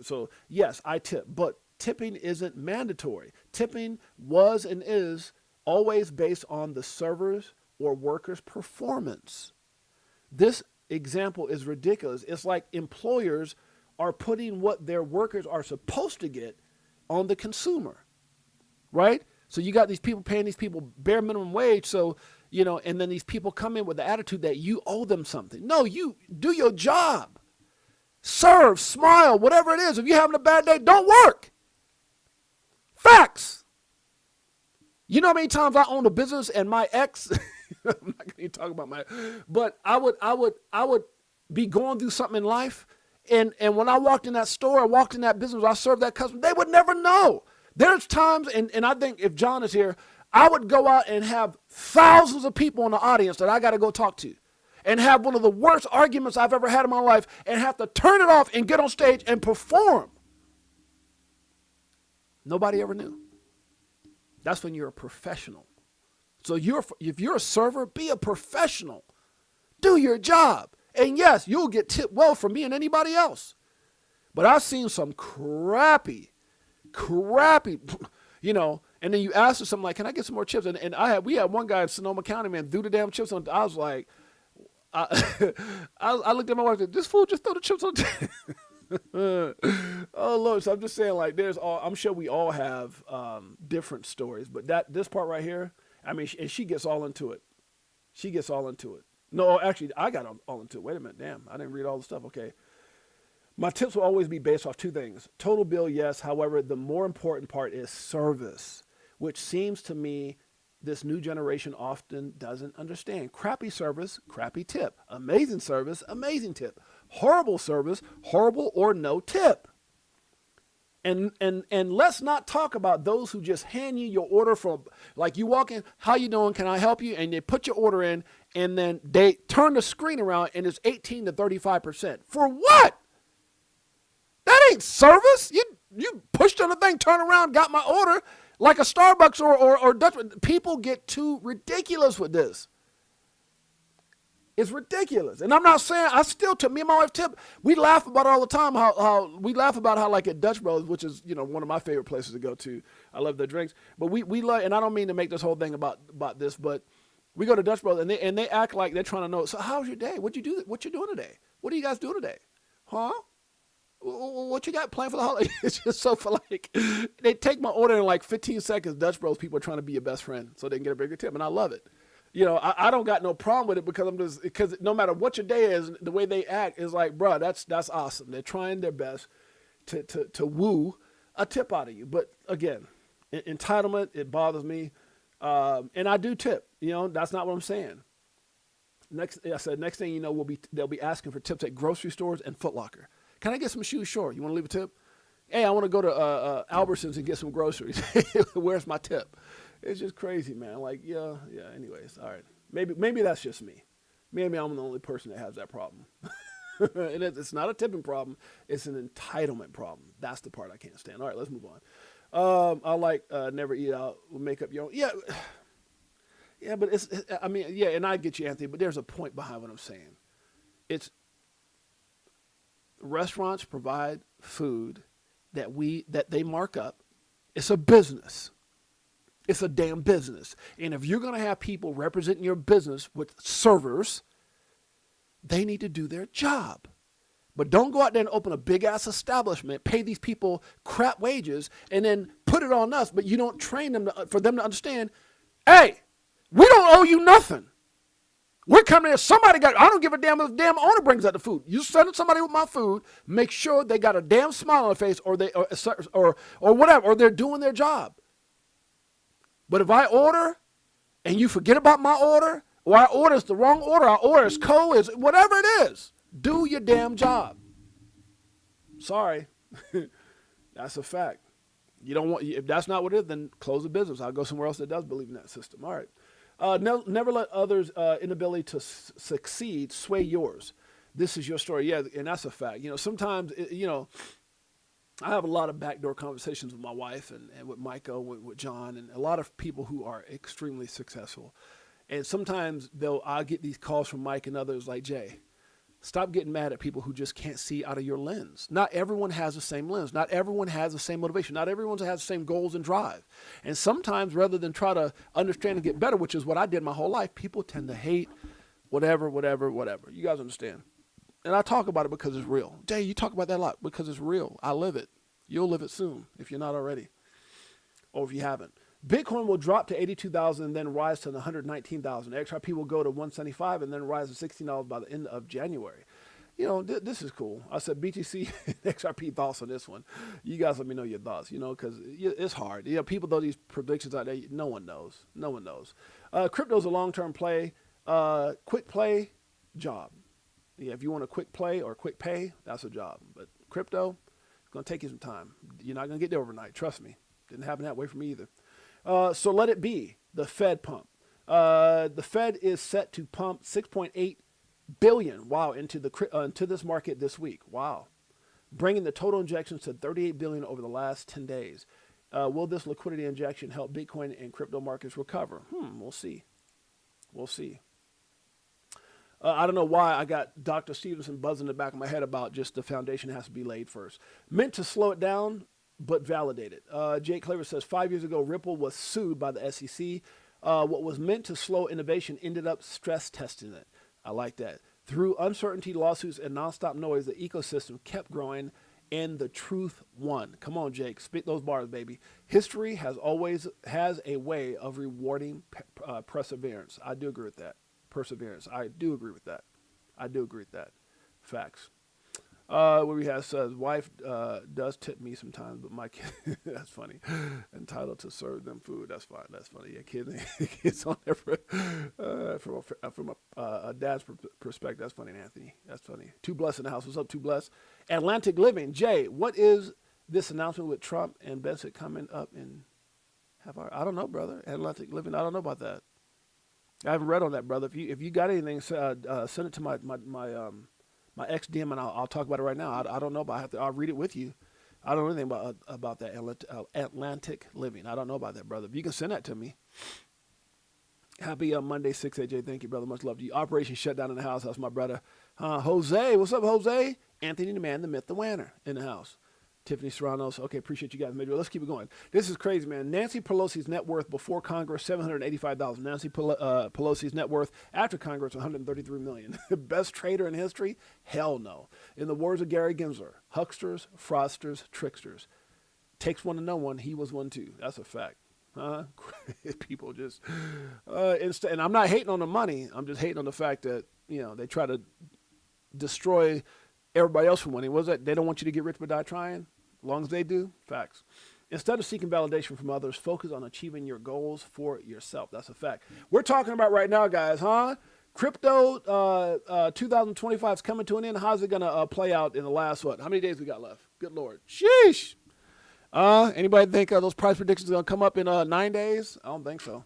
so yes, I tip, but tipping isn't mandatory. Tipping was and is always based on the server's or worker's performance. This example is ridiculous. It's like employers are putting what their workers are supposed to get on the consumer, right? So you got these people paying these people bare minimum wage, so, you know, and then these people come in with the attitude that you owe them something. No, you do your job. Serve, smile, whatever it is. If you're having a bad day, don't work. Facts. You know how many times I owned a business and my ex, I'm not going to talk about but I would be going through something in life, and when I walked in that store, I walked in that business, I served that customer, they would never know. There's times, and I think if John is here, I would go out and have thousands of people in the audience that I got to go talk to, and have one of the worst arguments I've ever had in my life, and have to turn it off and get on stage and perform. Nobody ever knew. That's when you're a professional. So if you're a server, be a professional. Do your job. And yes, you'll get tipped well from me and anybody else. But I've seen some crappy, you know, And then you ask her something like, can I get some more chips? And we had one guy in Sonoma County, man, threw the damn chips on. I was like, I looked at my wife and said, this fool just throw the chips on. Oh Lord. So I'm just saying, like, I'm sure we all have different stories, but this part right here, I mean, and she gets all into it. She gets all into it. No, actually, I got all into it. Wait a minute. Damn, I didn't read all the stuff. Okay. My tips will always be based off two things. Total bill, yes. However, the more important part is service, which seems to me this new generation often doesn't understand. Crappy service, crappy tip. Amazing service, amazing tip. Horrible service, horrible or no tip. And let's not talk about those who just hand you your order from, like, you walk in, how you doing, can I help you? And they put your order in, and then they turn the screen around and it's 18 to 35%. For what? That ain't service. You pushed on the thing, turn around, got my order, like a Starbucks or Dutch. People get too ridiculous with this. It's ridiculous. And I'm not saying, me and my wife Tip, we laugh about it all the time, how we laugh about how, like, at Dutch Bros, which is, one of my favorite places to go to. I love their drinks. But we love, and I don't mean to make this whole thing about this, but we go to Dutch Bros and they act like they're trying to know, so how's your day? What you doing today? What do you guys do today? Huh? What you got planned for the holiday? It's just so for, like, they take my order in like 15 seconds. Dutch Bros people are trying to be your best friend so they can get a bigger tip, and I love it. I don't got no problem with it because no matter what your day is, the way they act is like, bro, that's awesome. They're trying their best to woo a tip out of you. But again, entitlement, it bothers me, and I do tip. That's not what I'm saying. Next thing you know, they'll be asking for tips at grocery stores and Foot Locker. Can I get some shoes? Sure. You want to leave a tip? Hey, I want to go to Albertsons and get some groceries. Where's my tip? It's just crazy, man. Like, yeah. Anyways, all right. Maybe that's just me. Maybe I'm the only person that has that problem. It's not a tipping problem. It's an entitlement problem. That's the part I can't stand. All right, let's move on. I like never eat out. Make up your own. Yeah, but and I get you, Anthony. But there's a point behind what I'm saying. It's restaurants provide food that they mark up. It's a business. It's a damn business. And if you're going to have people representing your business with servers, they need to do their job. But don't go out there and open a big ass establishment, pay these people crap wages, and then put it on us, but you don't train them for them to understand, hey, we don't owe you nothing. We're coming here. I don't give a damn if the damn owner brings out the food. You send somebody with my food, make sure they got a damn smile on their face or whatever, or they're doing their job. But if I order and you forget about my order, or I order it's the wrong order, I order it's cold, it's whatever it is, do your damn job. Sorry. That's a fact. If that's not what it is, then close the business. I'll go somewhere else that does believe in that system. All right. Never let others' inability to succeed sway yours. This is your story. Yeah, and that's a fact. Sometimes, I have a lot of backdoor conversations with my wife and with Micah, with John, and a lot of people who are extremely successful. And sometimes I'll get these calls from Mike and others like, Jay, stop getting mad at people who just can't see out of your lens. Not everyone has the same lens. Not everyone has the same motivation. Not everyone has the same goals and drive. And sometimes rather than try to understand and get better, which is what I did my whole life, people tend to hate whatever. You guys understand? And I talk about it because it's real. Jay, you talk about that a lot because it's real. I live it. You'll live it soon if you're not already, or if you haven't. Bitcoin will drop to 82,000 and then rise to 119,000. XRP will go to 175 and then rise to $16 by the end of January. This is cool. I said BTC, XRP thoughts on this one. You guys let me know your thoughts, because it's hard. People throw these predictions out there. No one knows. Crypto's a long-term play, quick play job. Yeah, if you want a quick play or quick pay, that's a job. But crypto, it's going to take you some time. You're not going to get there overnight. Trust me. Didn't happen that way for me either. So let it be the Fed pump. The Fed is set to pump 6.8 billion. Wow, into this market this week. Wow, bringing the total injections to 38 billion over the last 10 days. Will this liquidity injection help Bitcoin and crypto markets recover? We'll see. I don't know why I got Dr. Stevenson buzzing in the back of my head about just the foundation has to be laid first. Meant to slow it down. but validated. Jake Claver says 5 years ago, Ripple was sued by the SEC. What was meant to slow innovation ended up stress testing it. I like that. Through uncertainty, lawsuits, and nonstop noise, the ecosystem kept growing, and the truth won. Come on, Jake, spit those bars, baby. History has a way of rewarding perseverance. I do agree with that. Perseverance. I do agree with that. Facts. What we have says, wife does tip me sometimes, but my kid, that's funny. Entitled to serve them food. That's fine. That's funny. Yeah, kids on there from a dad's perspective. That's funny, Anthony. That's funny. Too Blessed in the house. What's up, Too Blessed? Atlantic Living. Jay, what is this announcement with Trump and Bensett coming up in I don't know, brother. Atlantic Living. I don't know about that. I haven't read on that, brother. If you got anything, send it to my ex DM, and I'll talk about it right now. I don't know, but I'll read it with you. I don't know anything about that Atlantic Living. I don't know about that, brother. If you can send that to me. Happy Monday, 6AJ. Thank you, brother. Much love to you. Operation Shutdown in the house. That's my brother. Jose, what's up, Jose? Anthony, the man, the myth, the winner in the house. Tiffany Serranos. Okay, appreciate you guys. Let's keep it going. This is crazy, man. Nancy Pelosi's net worth before Congress, $785,000. Nancy Pelosi's net worth after Congress, $133 million. Best trader in history? Hell no. In the words of Gary Gensler, hucksters, fraudsters, tricksters. Takes one to know one. He was one too. That's a fact. People just, and I'm not hating on the money. I'm just hating on the fact that, they try to destroy everybody else from winning. What was that? They don't want you to get rich but die trying. As long as they do, facts. Instead of seeking validation from others, focus on achieving your goals for yourself. That's a fact. We're talking about right now, guys, Crypto 2025 is coming to an end. How's it going to play out in the last, how many days we got left? Good Lord. Sheesh. Anybody think those price predictions are going to come up in 9 days? I don't think so.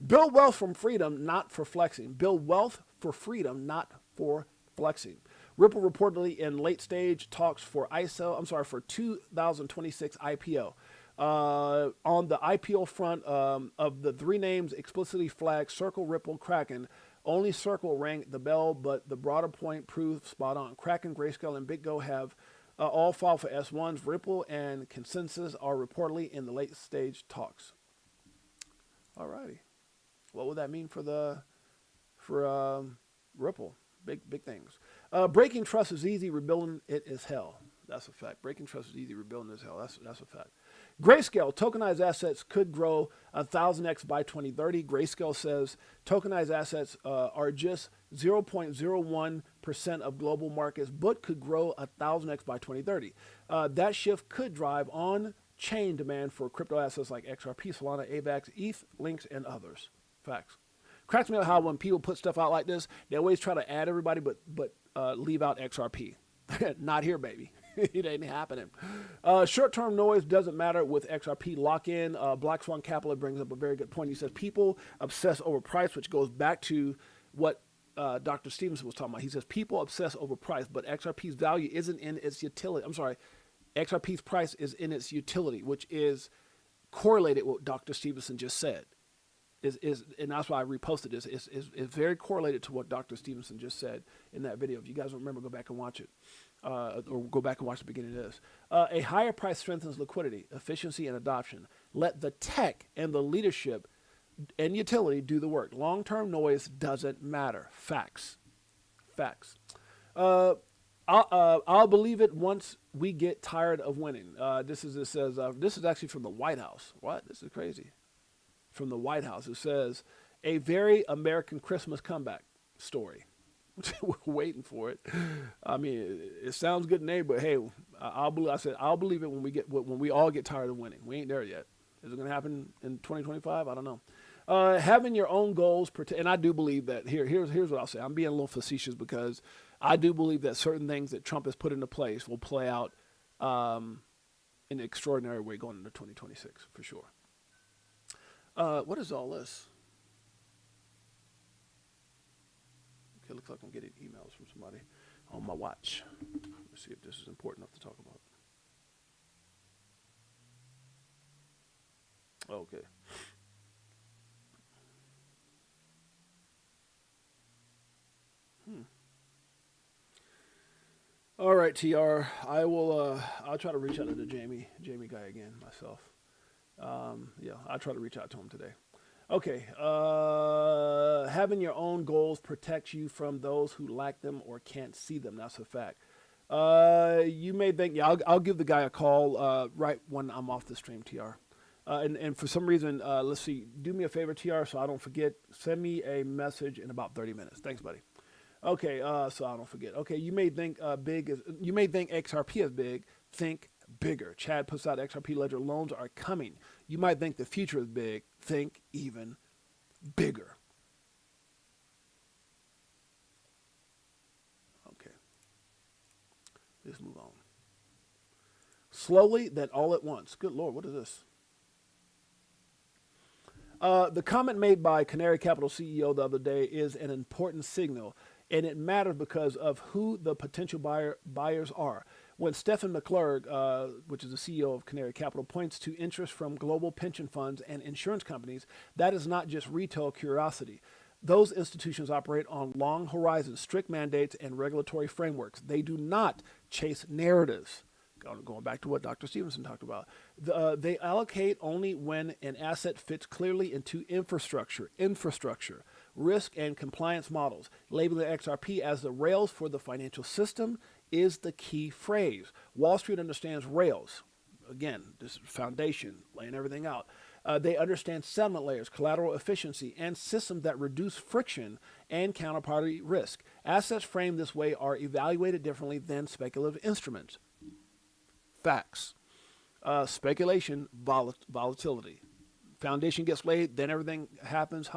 Build wealth from freedom, not for flexing. Build wealth for freedom, not for flexing. Ripple reportedly in late stage talks for 2026 IPO. On the IPO front of the three names explicitly flagged, Circle, Ripple, Kraken, only Circle rang the bell, but the broader point proved spot on. Kraken, Grayscale, and BitGo have all filed for S1s. Ripple and Consensus are reportedly in the late stage talks. All righty. What would that mean for Ripple? Big things. Breaking trust is easy. Rebuilding it is hell. That's a fact. Breaking trust is easy. Rebuilding is hell. That's a fact. Grayscale, tokenized assets could grow 1,000x by 2030. Grayscale says tokenized assets are just 0.01% of global markets, but could grow 1,000x by 2030. That shift could drive on-chain demand for crypto assets like XRP, Solana, AVAX, ETH, Lynx, and others. Facts. Cracks me up how when people put stuff out like this, they always try to add everybody, but leave out XRP. Not here, baby. It ain't happening. Short-term noise doesn't matter with XRP lock-in. Black Swan Capital brings up a very good point. He says people obsess over price, which goes back to what Dr. Stevenson was talking about. He says people obsess over price, but XRP's value isn't in its utility. I'm sorry. XRP's price is in its utility, which is correlated with what Dr. Stevenson just said. And that's why I reposted this. It's very correlated to what Dr. Stevenson just said in that video. If you guys don't remember, go back and watch it. Or go back and watch the beginning of this. A higher price strengthens liquidity, efficiency, and adoption. Let the tech and the leadership and utility do the work. Long-term noise doesn't matter. Facts. I'll believe it once we get tired of winning. This is actually from the White House. What? This is crazy. From the White House. It says, a very American Christmas comeback story. We're waiting for it. I mean, it sounds good, Nate, but hey, I'll believe it when we all get tired of winning. We ain't there yet. Is it going to happen in 2025? I don't know. Having your own goals, and I do believe that. Here's what I'll say. I'm being a little facetious because I do believe that certain things that Trump has put into place will play out in an extraordinary way going into 2026 for sure. What is all this? Okay, looks like I'm getting emails from somebody on my watch. Let's see if this is important enough to talk about. Okay. All right, TR. I will. I'll try to reach out to the Jamie guy again myself. Yeah, I'll try to reach out to him today. Okay. Having your own goals protects you from those who lack them or can't see them. That's a fact. You may think, yeah, I'll give the guy a call right when I'm off the stream, TR. And for some reason, let's see. Do me a favor, TR, so I don't forget. Send me a message in about 30 minutes. Thanks, buddy. Okay, so I don't forget. Okay, you may think you may think XRP is big. Think bigger. Chad puts out XRP ledger loans are coming. You might think the future is big. Think even bigger. Okay, let's move on. Slowly, then all at once. Good Lord, what is this? The comment made by Canary Capital CEO the other day is an important signal, and it matters because of who the potential buyers are. When Stephen McClurg, which is the CEO of Canary Capital, points to interest from global pension funds and insurance companies, that is not just retail curiosity. Those institutions operate on long horizons, strict mandates, and regulatory frameworks. They do not chase narratives. Going back to what Dr. Stevenson talked about. They allocate only when an asset fits clearly into infrastructure, risk, and compliance models. Labeling XRP as the rails for the financial system is the key phrase. Wall Street understands rails. Again, this is foundation, laying everything out. They understand settlement layers, collateral efficiency, and systems that reduce friction and counterparty risk. Assets framed this way are evaluated differently than speculative instruments. Facts. Speculation, volatility. Foundation gets laid, then everything happens,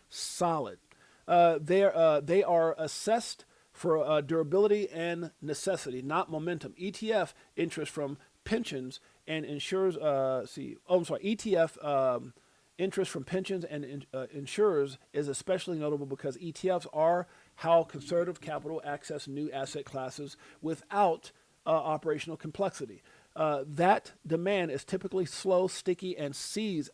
solid. They are assessed for durability and necessity, not momentum. ETF interest from pensions and insurers. ETF interest from pensions and insurers is especially notable because ETFs are how conservative capital access new asset classes without operational complexity. That demand is typically slow, sticky, and size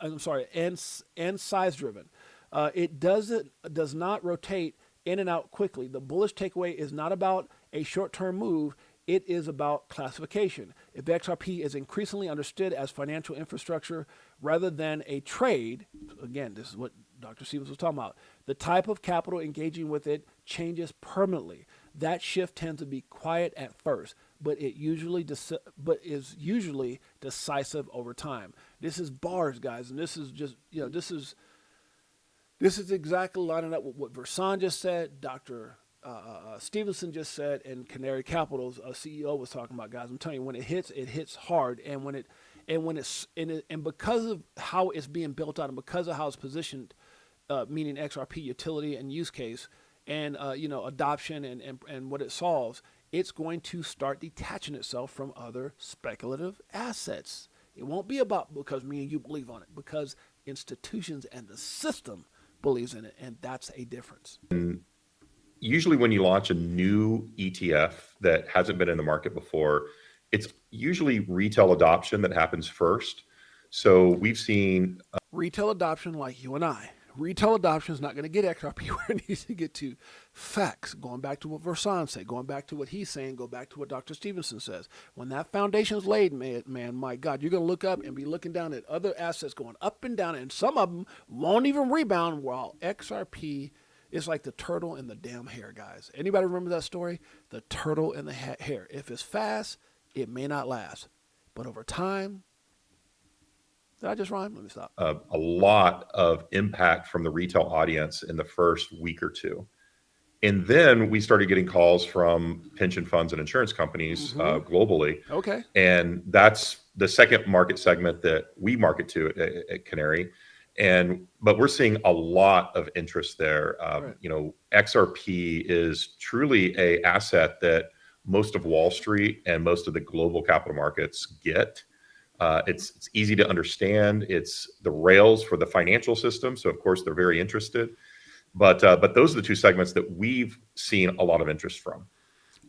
driven. It does not rotate in and out quickly. The bullish takeaway is not about a short-term move. It is about classification. If XRP is increasingly understood as financial infrastructure rather than a trade, again, this is what Dr. Stevens was talking about, the type of capital engaging with it changes permanently. That shift tends to be quiet at first, but is usually decisive over time. This is bars, guys, and this is just, this is exactly lining up with what Versan just said, Dr. Stevenson just said, and Canary Capital's CEO was talking about, guys. I'm telling you, when it hits hard, and because of how it's being built out, and because of how it's positioned, meaning XRP utility and use case, and adoption and what it solves, it's going to start detaching itself from other speculative assets. It won't be about because me and you believe on it, because institutions and the system believes in it, and that's a difference. Usually when you launch a new ETF that hasn't been in the market before, it's usually retail adoption that happens first. So we've seen retail adoption, like you and I. Retail adoption is not going to get XRP where it needs to get to. Facts. Going back to what Versan said, going back to what he's saying, go back to what Dr. Stevenson says. When that foundation's laid, man, my God, you're going to look up and be looking down at other assets going up and down, and some of them won't even rebound, while XRP is like the turtle in the damn hair, guys. Anybody remember that story? The turtle in the hair. If it's fast, it may not last. But over time, did I just rhyme? Let me stop. A lot of impact from the retail audience in the first week or two. And then we started getting calls from pension funds and insurance companies globally. Okay. And that's the second market segment that we market to at Canary. But we're seeing a lot of interest there. Right. XRP is truly a asset that most of Wall Street and most of the global capital markets get. It's easy to understand. It's the rails for the financial system. So of course they're very interested, but those are the two segments that we've seen a lot of interest from.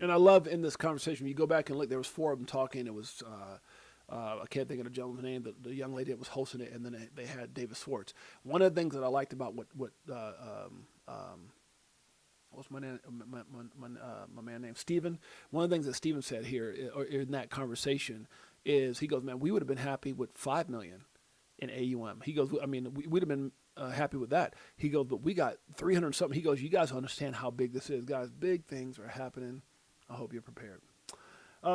And I love in this conversation, when you go back and look, there was four of them talking. It was, I can't think of the gentleman's name, the young lady that was hosting it. And then they had David Swartz. One of the things that I liked about what what's my name? My man named Steven. One of the things that Steven said here or in that conversation is he goes, man, we would have been happy with 5 million in AUM. He goes, I mean, we'd have been happy with that. He goes, but we got 300 something. He goes, you guys understand how big this is, guys. Big things are happening. I hope you're prepared.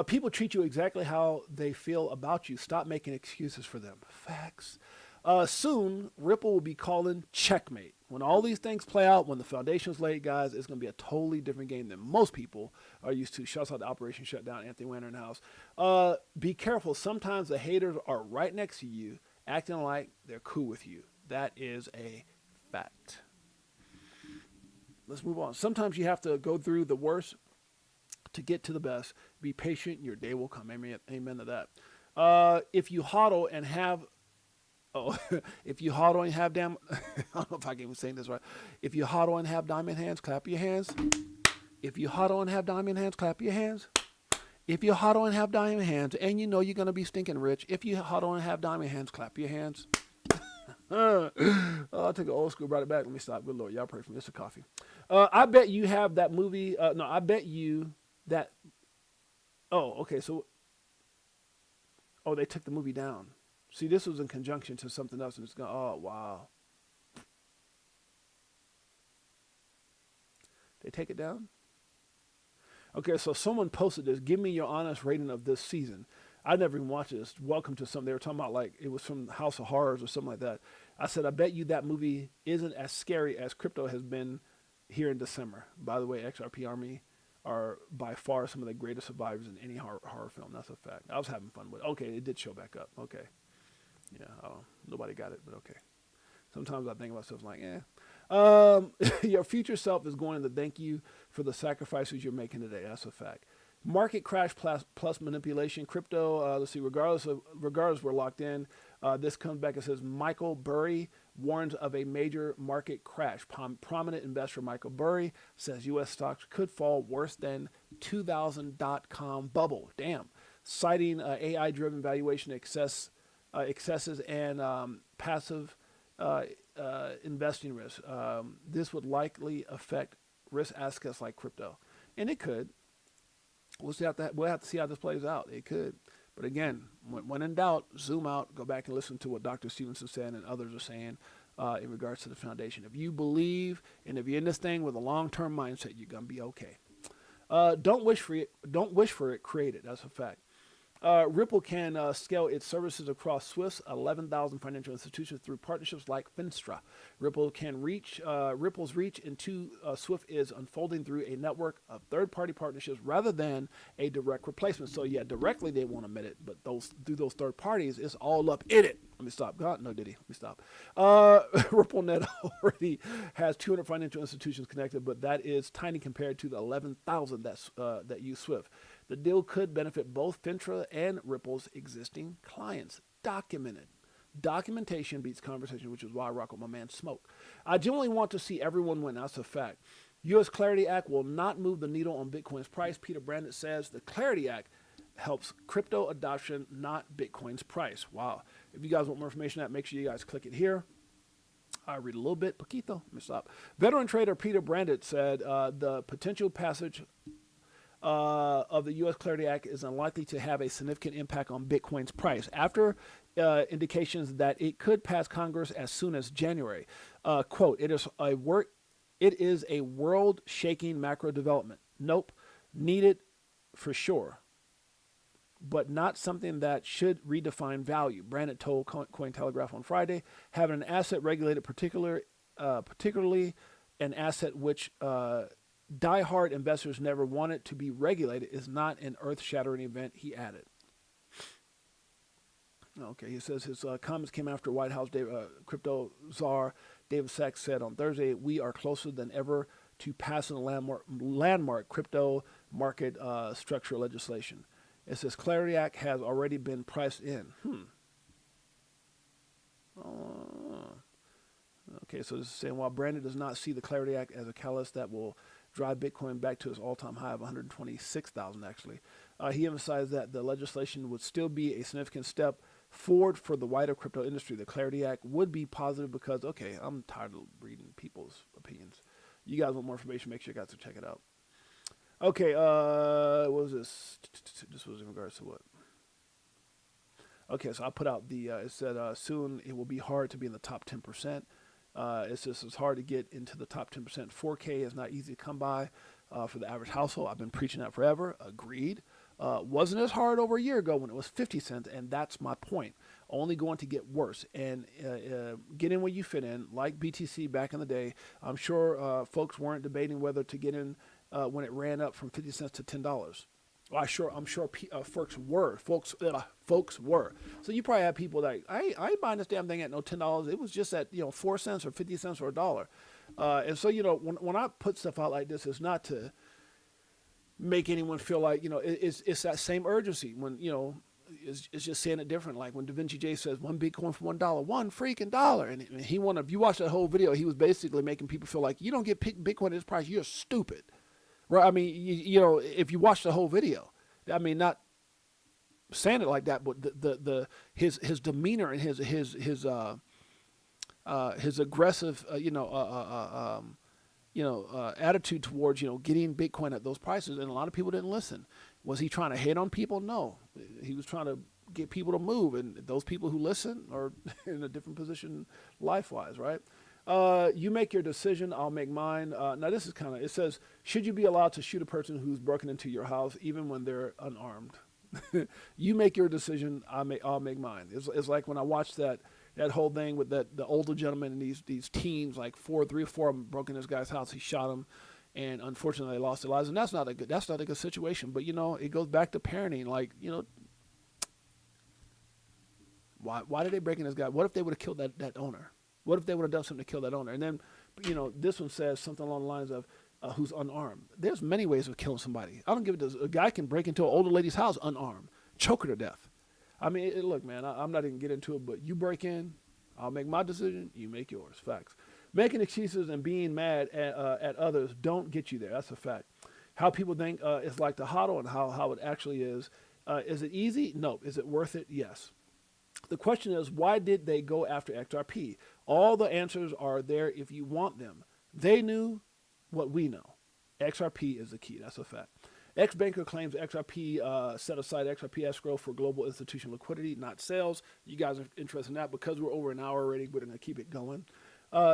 People treat you exactly how they feel about you. Stop making excuses for them. Facts. Soon, Ripple will be calling checkmate. When all these things play out, when the foundation's laid, guys, it's going to be a totally different game than most people are used to. Shouts out to Operation Shutdown, Anthony Wanner in the house. Be careful. Sometimes the haters are right next to you, acting like they're cool with you. That is a fact. Let's move on. Sometimes you have to go through the worst to get to the best. Be patient. Your day will come. Amen, amen to that. If you hodl and have if you hodl and have I don't know if I can even say this right. If you hodl and have diamond hands, clap your hands. If you hodl and have diamond hands, clap your hands. If you hodl and have diamond hands, and you know you're going to be stinking rich, if you hodl and have diamond hands, clap your hands. I took an old school, brought it back. Let me stop. Good Lord. Y'all pray for me. It's a coffee. I bet you have that movie. No, I bet you that. Oh, okay. So, they took the movie down. See, this was in conjunction to something else, and it's gone. Oh, wow. They take it down? Okay, so someone posted this. Give me your honest rating of this season. I never even watched this. Welcome to something. They were talking about, like, it was from House of Horrors or something like that. I said, I bet you that movie isn't as scary as crypto has been here in December. By the way, XRP Army are by far some of the greatest survivors in any horror film. That's a fact. I was having fun with it. Okay, it did show back up. Okay. Yeah, nobody got it, but okay. Sometimes I think about stuff like, your future self is going to thank you for the sacrifices you're making today. That's a fact. Market crash plus manipulation. Crypto, let's see, regardless, we're locked in. This comes back and says, Michael Burry warns of a major market crash. Prominent investor Michael Burry says U.S. stocks could fall worse than 2000.com bubble. Damn. Citing AI-driven valuation excesses and passive investing risk. This would likely affect risk assets like crypto. And it could. We'll have to see how this plays out. It could. But again, when in doubt, zoom out, go back and listen to what Dr. Stevenson said and others are saying in regards to the foundation. If you believe and if you're in this thing with a long-term mindset, you're going to be okay. Don't wish for it, create it. That's a fact. Ripple can scale its services across Swift's 11,000 financial institutions through partnerships like Finstra. Ripple's reach into Swift is unfolding through a network of third-party partnerships rather than a direct replacement. So yeah, directly they won't admit it, but through those third parties, it's all up in it. Let me stop. God, no, did he? Let me stop. RippleNet already has 200 financial institutions connected, but that is tiny compared to the 11,000 that use Swift. The deal could benefit both Fintra and Ripple's existing clients. Documented. Documentation beats conversation, which is why I rock with my man Smoke. I genuinely want to see everyone win. That's a fact. U.S. Clarity Act will not move the needle on Bitcoin's price. Peter Brandon says the Clarity Act helps crypto adoption, not Bitcoin's price. Wow. If you guys want more information on that, make sure you guys click it here. I read a little bit. Poquito. Let me stop. Veteran trader Peter Brandon said the potential passage of the U.S. Clarity Act is unlikely to have a significant impact on Bitcoin's price after indications that it could pass Congress as soon as January. Quote, it is a world-shaking macro development. Nope, needed for sure, but not something that should redefine value. Brandon told Cointelegraph on Friday, having an asset regulated particularly an asset which diehard investors never wanted to be regulated is not an earth-shattering event, he added. Okay, he says his comments came after White House crypto czar David Sachs said on Thursday, we are closer than ever to passing a landmark crypto market structure legislation. It says Clarity Act has already been priced in. Okay, so this is saying while Brandon does not see the Clarity Act as a catalyst that will drive Bitcoin back to its all-time high of 126,000 actually, he emphasized that the legislation would still be a significant step forward for the wider crypto industry. The Clarity Act would be positive because, okay, I'm tired of reading people's opinions. You guys want more information, make sure you guys will check it out. Okay, what was this? This was in regards to what? Okay, so I put out the, it said soon it will be hard to be in the top 10%. It's hard to get into the top 10%. 4K is not easy to come by for the average household. I've been preaching that forever. Agreed. Wasn't as hard over a year ago when it was 50 cents, and that's my point. Only going to get worse. And get in where you fit in, like BTC back in the day. I'm sure folks weren't debating whether to get in when it ran up from 50 cents to $10. Well, I'm sure folks were. Folks were. So you probably have people like, I ain't buying this damn thing at no $10. It was just at 4 cents or 50 cents or $1. And so when I put stuff out like this, it's not to make anyone feel like it's that same urgency when it's just saying it different. Like when Da Vinci J says one Bitcoin for $1, one freaking dollar, and he if you watch that whole video, he was basically making people feel like you don't get Bitcoin at this price, you're stupid. Right? I mean, if you watch the whole video, I mean, not saying it like that, but his demeanor and his aggressive, attitude towards getting Bitcoin at those prices, and a lot of people didn't listen. Was he trying to hate on people? No, he was trying to get people to move, and those people who listen are in a different position life-wise, right? You make your decision, I'll make mine. Now this is it says, should you be allowed to shoot a person who's broken into your house even when they're unarmed? You make your decision, I'll make mine. It's like when I watched that whole thing with the older gentleman and these teens, like 3 or 4 of them broke in this guy's house. He shot him, and unfortunately they lost their lives. And that's not a good situation. But it goes back to parenting. Like why did they break in this guy? What if they would have killed that owner? What if they would have done something to kill that owner? And then, this one says something along the lines of, who's unarmed. There's many ways of killing somebody. I don't give it. A guy can break into an older lady's house unarmed, choke her to death. I mean, look, man, I'm not even getting into it, but you break in, I'll make my decision, you make yours. Facts. Making excuses and being mad at others don't get you there. That's a fact. How people think it's like the HODL and how it actually is. Is it easy? No. Is it worth it? Yes. The question is, why did they go after XRP? All the answers are there if you want them. They knew what we know. XRP is the key. That's a fact. Ex-banker claims XRP set aside XRP escrow for global institutional liquidity, not sales. You guys are interested in that because we're over an hour already. We're going to keep it going.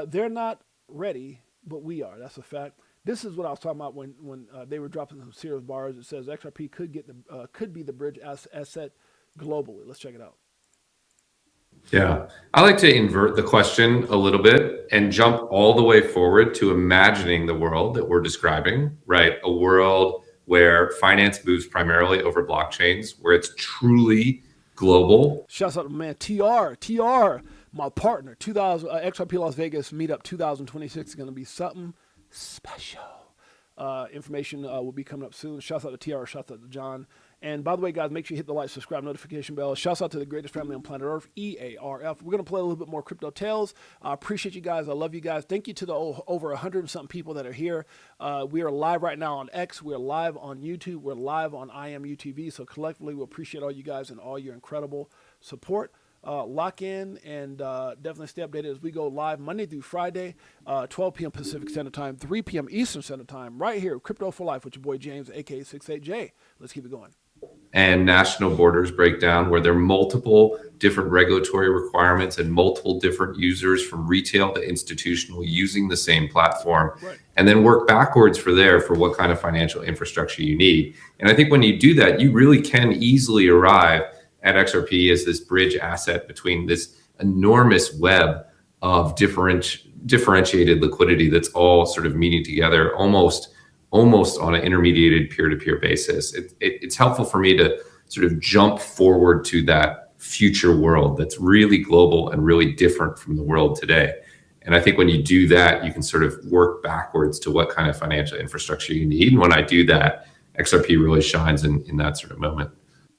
They're not ready, but we are. That's a fact. This is what I was talking about when they were dropping some serious bars. It says XRP could be the bridge asset globally. Let's check it out. Yeah, I like to invert the question a little bit and jump all the way forward to imagining the world that we're describing, right? A world where finance moves primarily over blockchains, where it's truly global. Shouts out to man TR, my partner. XRP Las Vegas meetup 2026 is going to be something special. Information will be coming up soon. Shouts out to TR, shouts out to John. And by the way, guys, make sure you hit the like, subscribe, notification bell. Shouts out to the greatest family on planet Earth, EARF. We're going to play a little bit more Crypto Tales. I appreciate you guys. I love you guys. Thank you to the over 100 and something people that are here. We are live right now on X. We're live on YouTube. We're live on IMUTV. So collectively, we appreciate all you guys and all your incredible support. Lock in and definitely stay updated as we go live Monday through Friday, 12 p.m. Pacific Standard Time, 3 p.m. Eastern Standard Time, right here, Crypto for Life with your boy James, aka 68J. Let's keep it going. And national borders breakdown, where there are multiple different regulatory requirements and multiple different users from retail to institutional using the same platform, right. And then work backwards for what kind of financial infrastructure you need. And I think when you do that, you really can easily arrive at XRP as this bridge asset between this enormous web of differentiated liquidity that's all sort of meeting together almost on an intermediated peer-to-peer basis. It's helpful for me to sort of jump forward to that future world that's really global and really different from the world today. And I think when you do that, you can sort of work backwards to what kind of financial infrastructure you need. And when I do that, XRP really shines in that sort of moment.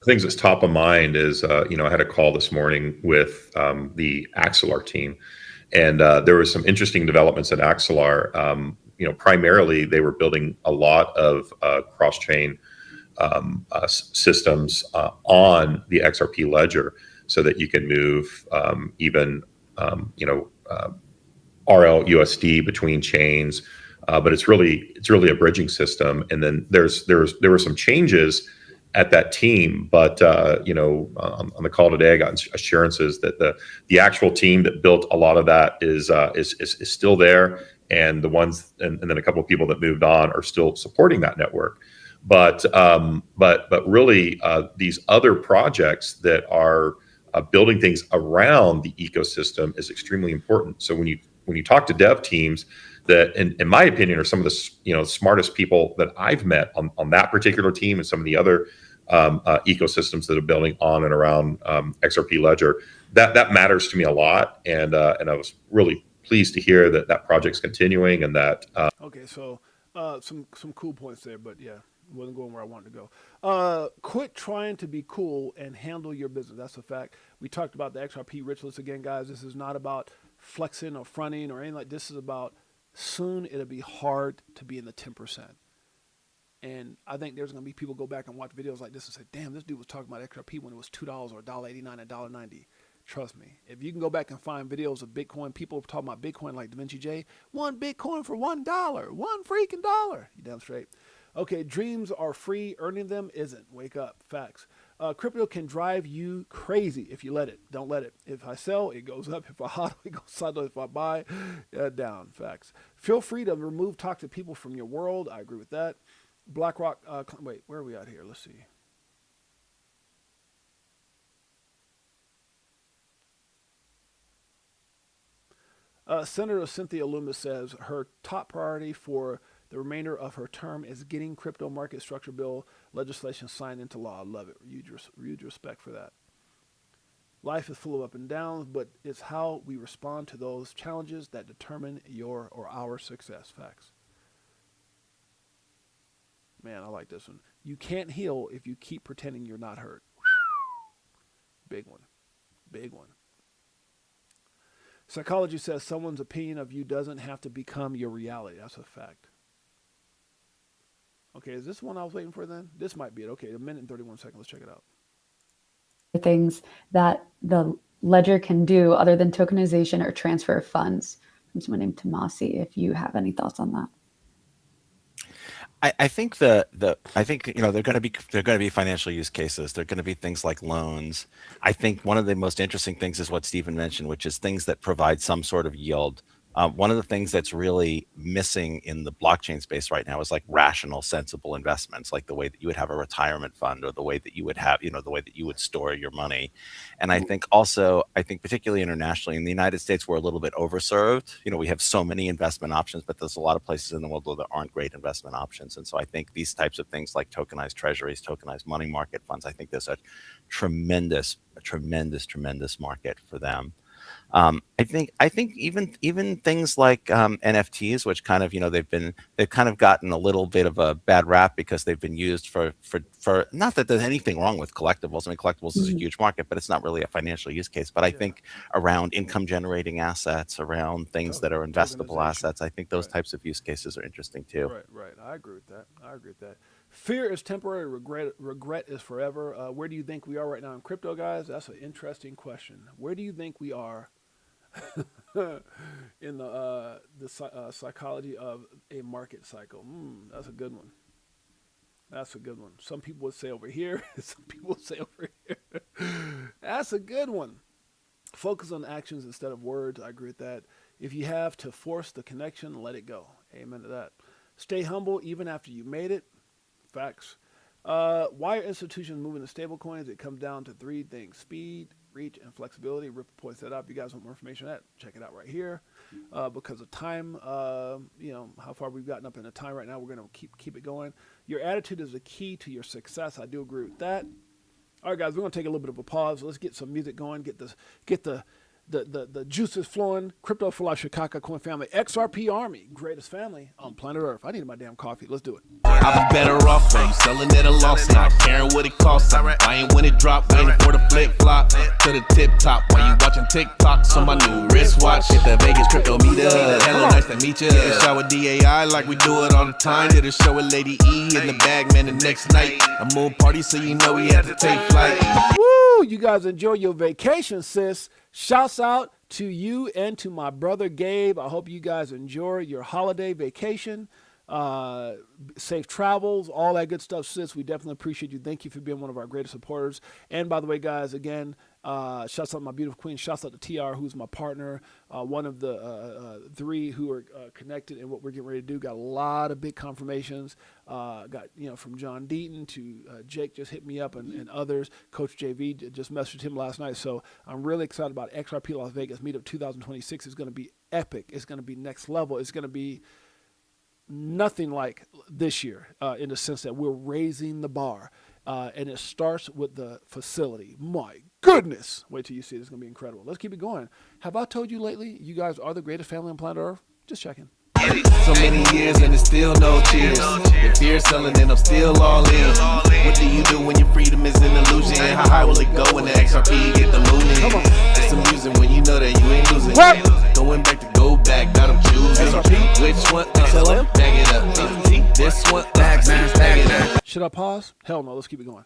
Things that's top of mind is, I had a call this morning with the Axelar team, and there was some interesting developments at Axelar. Primarily they were building a lot of cross-chain systems on the XRP ledger so that you can move even RLUSD between chains, but it's really a bridging system. And then there were some changes at that team, but on the call today, I got assurances that the actual team that built a lot of that is still there, and the ones and then a couple of people that moved on are still supporting that network. But really, these other projects that are building things around the ecosystem is extremely important. So when you talk to dev teams, that in my opinion are some of the smartest people that I've met on that particular team, and some of the other ecosystems that are building on and around XRP Ledger, that matters to me a lot, and I was really pleased to hear that project's continuing, and that. Okay, so some cool points there, but yeah, wasn't going where I wanted to go. Quit trying to be cool and handle your business. That's a fact. We talked about the XRP rich list again, guys. This is not about flexing or fronting or anything like this. Is about soon it'll be hard to be in the 10%. And I think there's going to be people go back and watch videos like this and say, damn, this dude was talking about XRP when it was $2 or $1.89 and $1.90. Trust me. If you can go back and find videos of Bitcoin, people talking about Bitcoin like Da Vinci J, one Bitcoin for $1, one freaking dollar. You damn straight. Okay, dreams are free. Earning them isn't. Wake up. Facts. Crypto can drive you crazy if you let it. Don't let it. If I sell, it goes up. If I hodl, it goes sideways. If I buy, down. Facts. Feel free to remove toxic people from your world. I agree with that. BlackRock. Wait, where are we at here? Let's see. Senator Cynthia Loomis says her top priority for the remainder of her term is getting crypto market structure bill legislation signed into law. I love it. Huge respect for that. Life is full of up and downs, but it's how we respond to those challenges that determine your or our success. Facts. Man, I like this one. You can't heal if you keep pretending you're not hurt. Big one. Big one. Psychology says someone's opinion of you doesn't have to become your reality. That's a fact. Okay, is this one I was waiting for then? This might be it. Okay, 1 minute and 31 seconds. Let's check it out. Things that the ledger can do other than tokenization or transfer of funds. From someone named Tomasi, if you have any thoughts on that. I think there are going to be financial use cases. There are going to be things like loans. I think one of the most interesting things is what Stephen mentioned, which is things that provide some sort of yield. One of the things that's really missing in the blockchain space right now is like rational, sensible investments, like the way that you would have a retirement fund, or the way that you would have, the way that you would store your money. And I think particularly internationally, in the United States, we're a little bit overserved. We have so many investment options, but there's a lot of places in the world where there aren't great investment options. And so I think these types of things like tokenized treasuries, tokenized money market funds, I think there's a tremendous market for them. I think even things like NFTs, which kind of they've kind of gotten a little bit of a bad rap because they've been used for not that there's anything wrong with collectibles. I mean, collectibles is a huge market, but it's not really a financial use case. But I think around income generating assets, around things that are investable assets, I think those types of use cases are interesting too. Right. I agree with that. Fear is temporary. Regret is forever. Where do you think we are right now in crypto, guys? That's an interesting question. Where do you think we are in the psychology of a market cycle? That's a good one. Some people would say over here. Some people would say over here. That's a good one. Focus on actions instead of words. I agree with that. If you have to force the connection, let it go. Amen to that. Stay humble even after you made it. Facts. Why are institutions moving to stable coins? It comes down to 3 things: speed, reach, and flexibility. Ripple points that up. You guys want more information on that? Check it out right here. Because of time, how far we've gotten up in the time right now, we're going to keep it going. Your attitude is the key to your success. I do agree with that. All right, guys, we're going to take a little bit of a pause. Let's get some music going. Get the juices flowing. Crypto for Life, Chicago Coin Family, XRP Army, greatest family on planet Earth. I need my damn coffee. Let's do it. I'll be better off when you selling at a loss, not caring what it costs. I'm buying when it drop, waiting for the flip flop to the tip top. While you watching TikToks on my new wristwatch, hit the Vegas crypto meetup. Hella nice to meet ya. Shower DAI like we do it all the time. Did a show with Lady E in the bag, man. The next night a moon party, so you know we had to take flight. Woo! You guys enjoy your vacation, sis. Shouts out To you and to my brother Gabe, I hope you guys enjoy your holiday vacation. Safe travels, all that good stuff, sis. We definitely appreciate you. Thank you for being one of our greatest supporters. And by the way, guys, again, shouts out to my beautiful queen. Shouts out to TR, who's my partner. One of the 3 who are connected in what we're getting ready to do. Got a lot of big confirmations. Got, from John Deaton to Jake just hit me up and others. Coach JV just messaged him last night. So I'm really excited about XRP Las Vegas Meetup 2026. It's going to be epic. It's going to be next level. It's going to be nothing like this year in the sense that we're raising the bar. And it starts with the facility. My goodness. Wait till you see it. It's going to be incredible. Let's keep it going. Have I told you lately you guys are the greatest family on planet Earth? Just checking. So many years and it's still no cheers. If fear's selling, then I'm still all in. What do you do when your freedom is an illusion? How high will it go when the XRP get the mooning? It's amusing when you know that you ain't losing. Going back to go back, got them choosing. Which one? Bag it up. This one, bag it up. Should I pause? Hell no. Let's keep it going.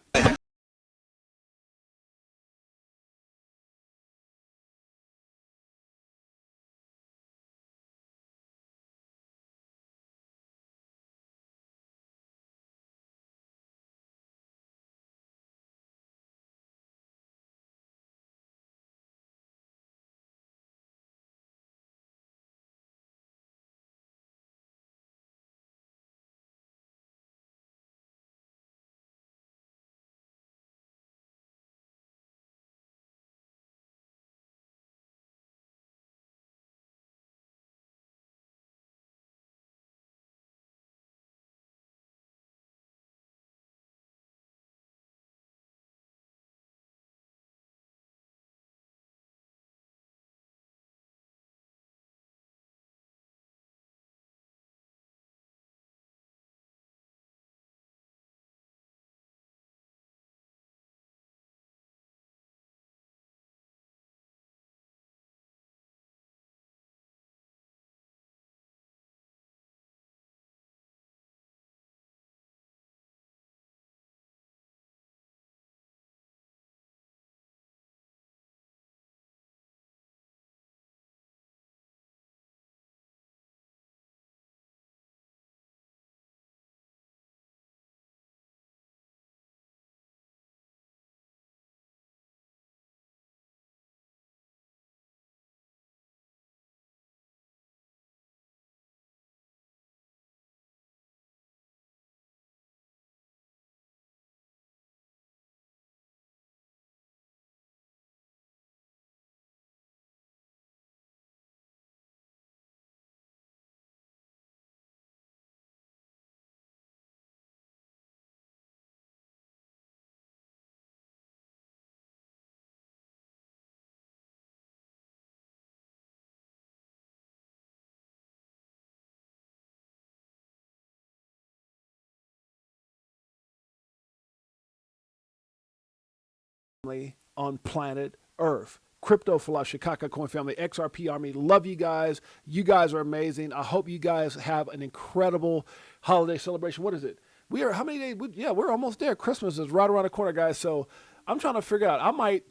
On planet Earth. Crypto Flush, Chicago Coin Family, XRP Army. Love you guys. You guys are amazing. I hope you guys have an incredible holiday celebration. What is it? We are, how many days? We're almost there. Christmas is right around the corner, guys. So I'm trying to figure out, am I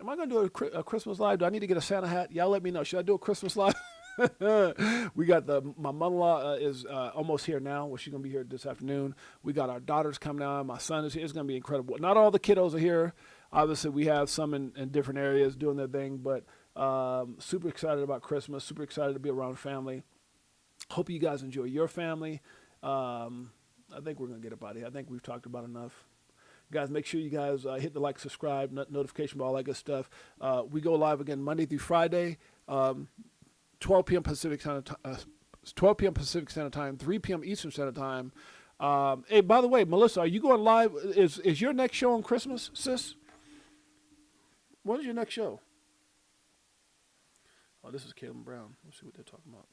going to do a Christmas live? Do I need to get a Santa hat? Y'all let me know. Should I do a Christmas live? We got my mother-in-law is almost here now. Well, she's going to be here this afternoon. We got our daughters coming down. My son is here. It's going to be incredible. Not all the kiddos are here. Obviously, we have some in different areas doing their thing, but super excited about Christmas, super excited to be around family. Hope you guys enjoy your family. I think we're going to get up out of here. I think we've talked about enough. Guys, make sure you guys hit the like, subscribe, notification, all that good stuff. We go live again Monday through Friday, 12 p.m. Pacific Standard Time, 3 p.m. Eastern Standard Time. Hey, by the way, Melissa, are you going live? Is your next show on Christmas, sis? When is your next show? Oh, this is Caleb Brown. Let's see what they're talking about.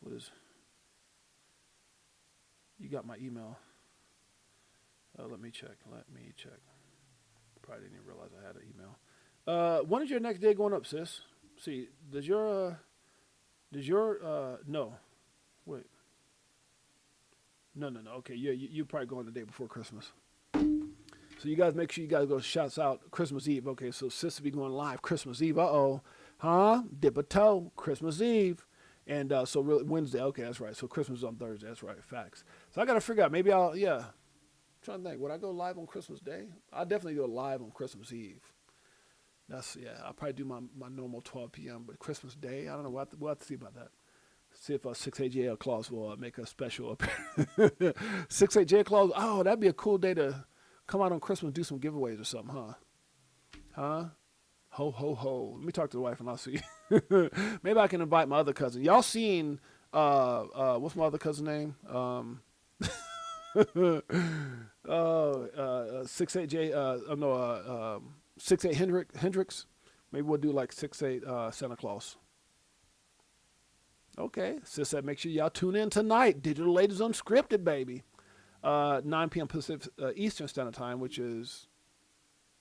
What is? You got my email. Let me check. Probably didn't even realize I had an email. When is your next day going up, sis? See, no. Wait. No. Okay, you're probably going the day before Christmas. So you guys make sure you guys go shouts out Christmas Eve. Okay, so sister be going live Christmas Eve. Huh? Dip a toe Christmas Eve. And so really Wednesday. Okay, that's right. So Christmas is on Thursday. That's right. Facts. So I got to figure out. Maybe I'm trying to think. Would I go live on Christmas Day? I'll definitely go live on Christmas Eve. I'll probably do my normal 12 p.m. But Christmas Day, I don't know. We'll have to see about that. See if 68JL Claus will make a special appearance. 68JL Claus. Oh, that'd be a cool day to come out on Christmas and do some giveaways or something, huh? Huh? Ho, ho, ho. Let me talk to the wife and I'll see. Maybe I can invite my other cousin. Y'all seen, what's my other cousin's name? 68J, 68 Hendricks. Maybe we'll do like 68 Santa Claus. Okay. Sis said, make sure y'all tune in tonight. Digital Ladies Unscripted, baby. 9 p.m. Pacific, Eastern Standard Time, which is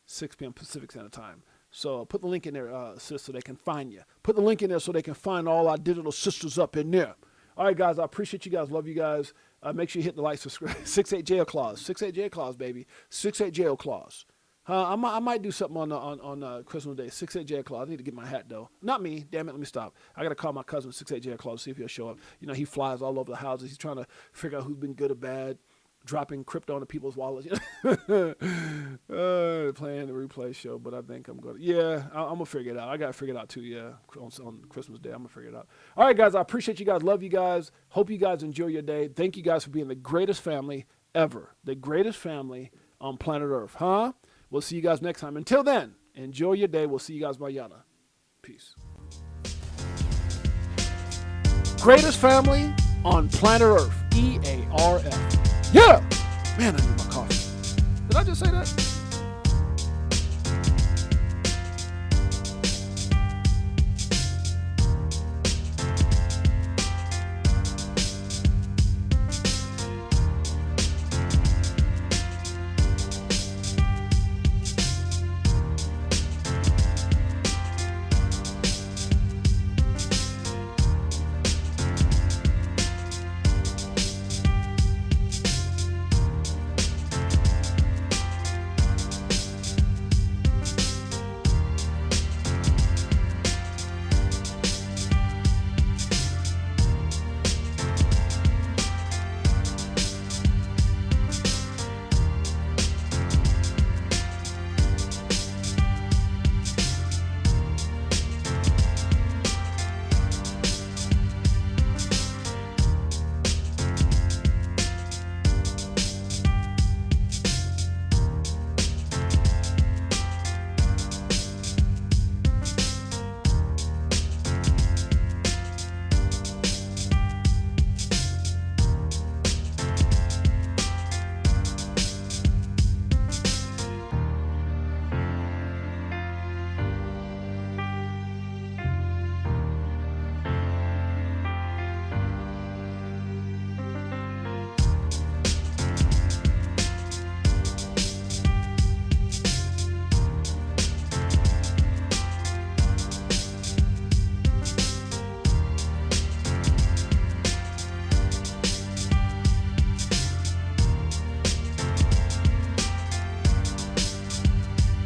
6 p.m. Pacific Standard Time. So put the link in there, sis, so they can find you. Put the link in there so they can find all our digital sisters up in there. All right, guys, I appreciate you guys. Love you guys. Make sure you hit the like, subscribe. 68JL Claus. 68JL Claus, baby. 68JL Claus. I might do something on Christmas Day. 68JL Claus. I need to get my hat, though. Not me. Damn it, let me stop. I got to call my cousin, 68JL Claus, see if he'll show up. You know, he flies all over the houses. He's trying to figure out who's been good or bad. Dropping crypto into people's wallets. Playing the replay show, but I think I'm going to. Yeah, I'm going to figure it out. I got to figure it out too, yeah. On Christmas Day, I'm going to figure it out. All right, guys, I appreciate you guys. Love you guys. Hope you guys enjoy your day. Thank you guys for being the greatest family ever. The greatest family on planet Earth, huh? We'll see you guys next time. Until then, enjoy your day. We'll see you guys mañana. Peace. Greatest family on planet Earth. EARF. Yeah! Man, I need my coffee. Did I just say that?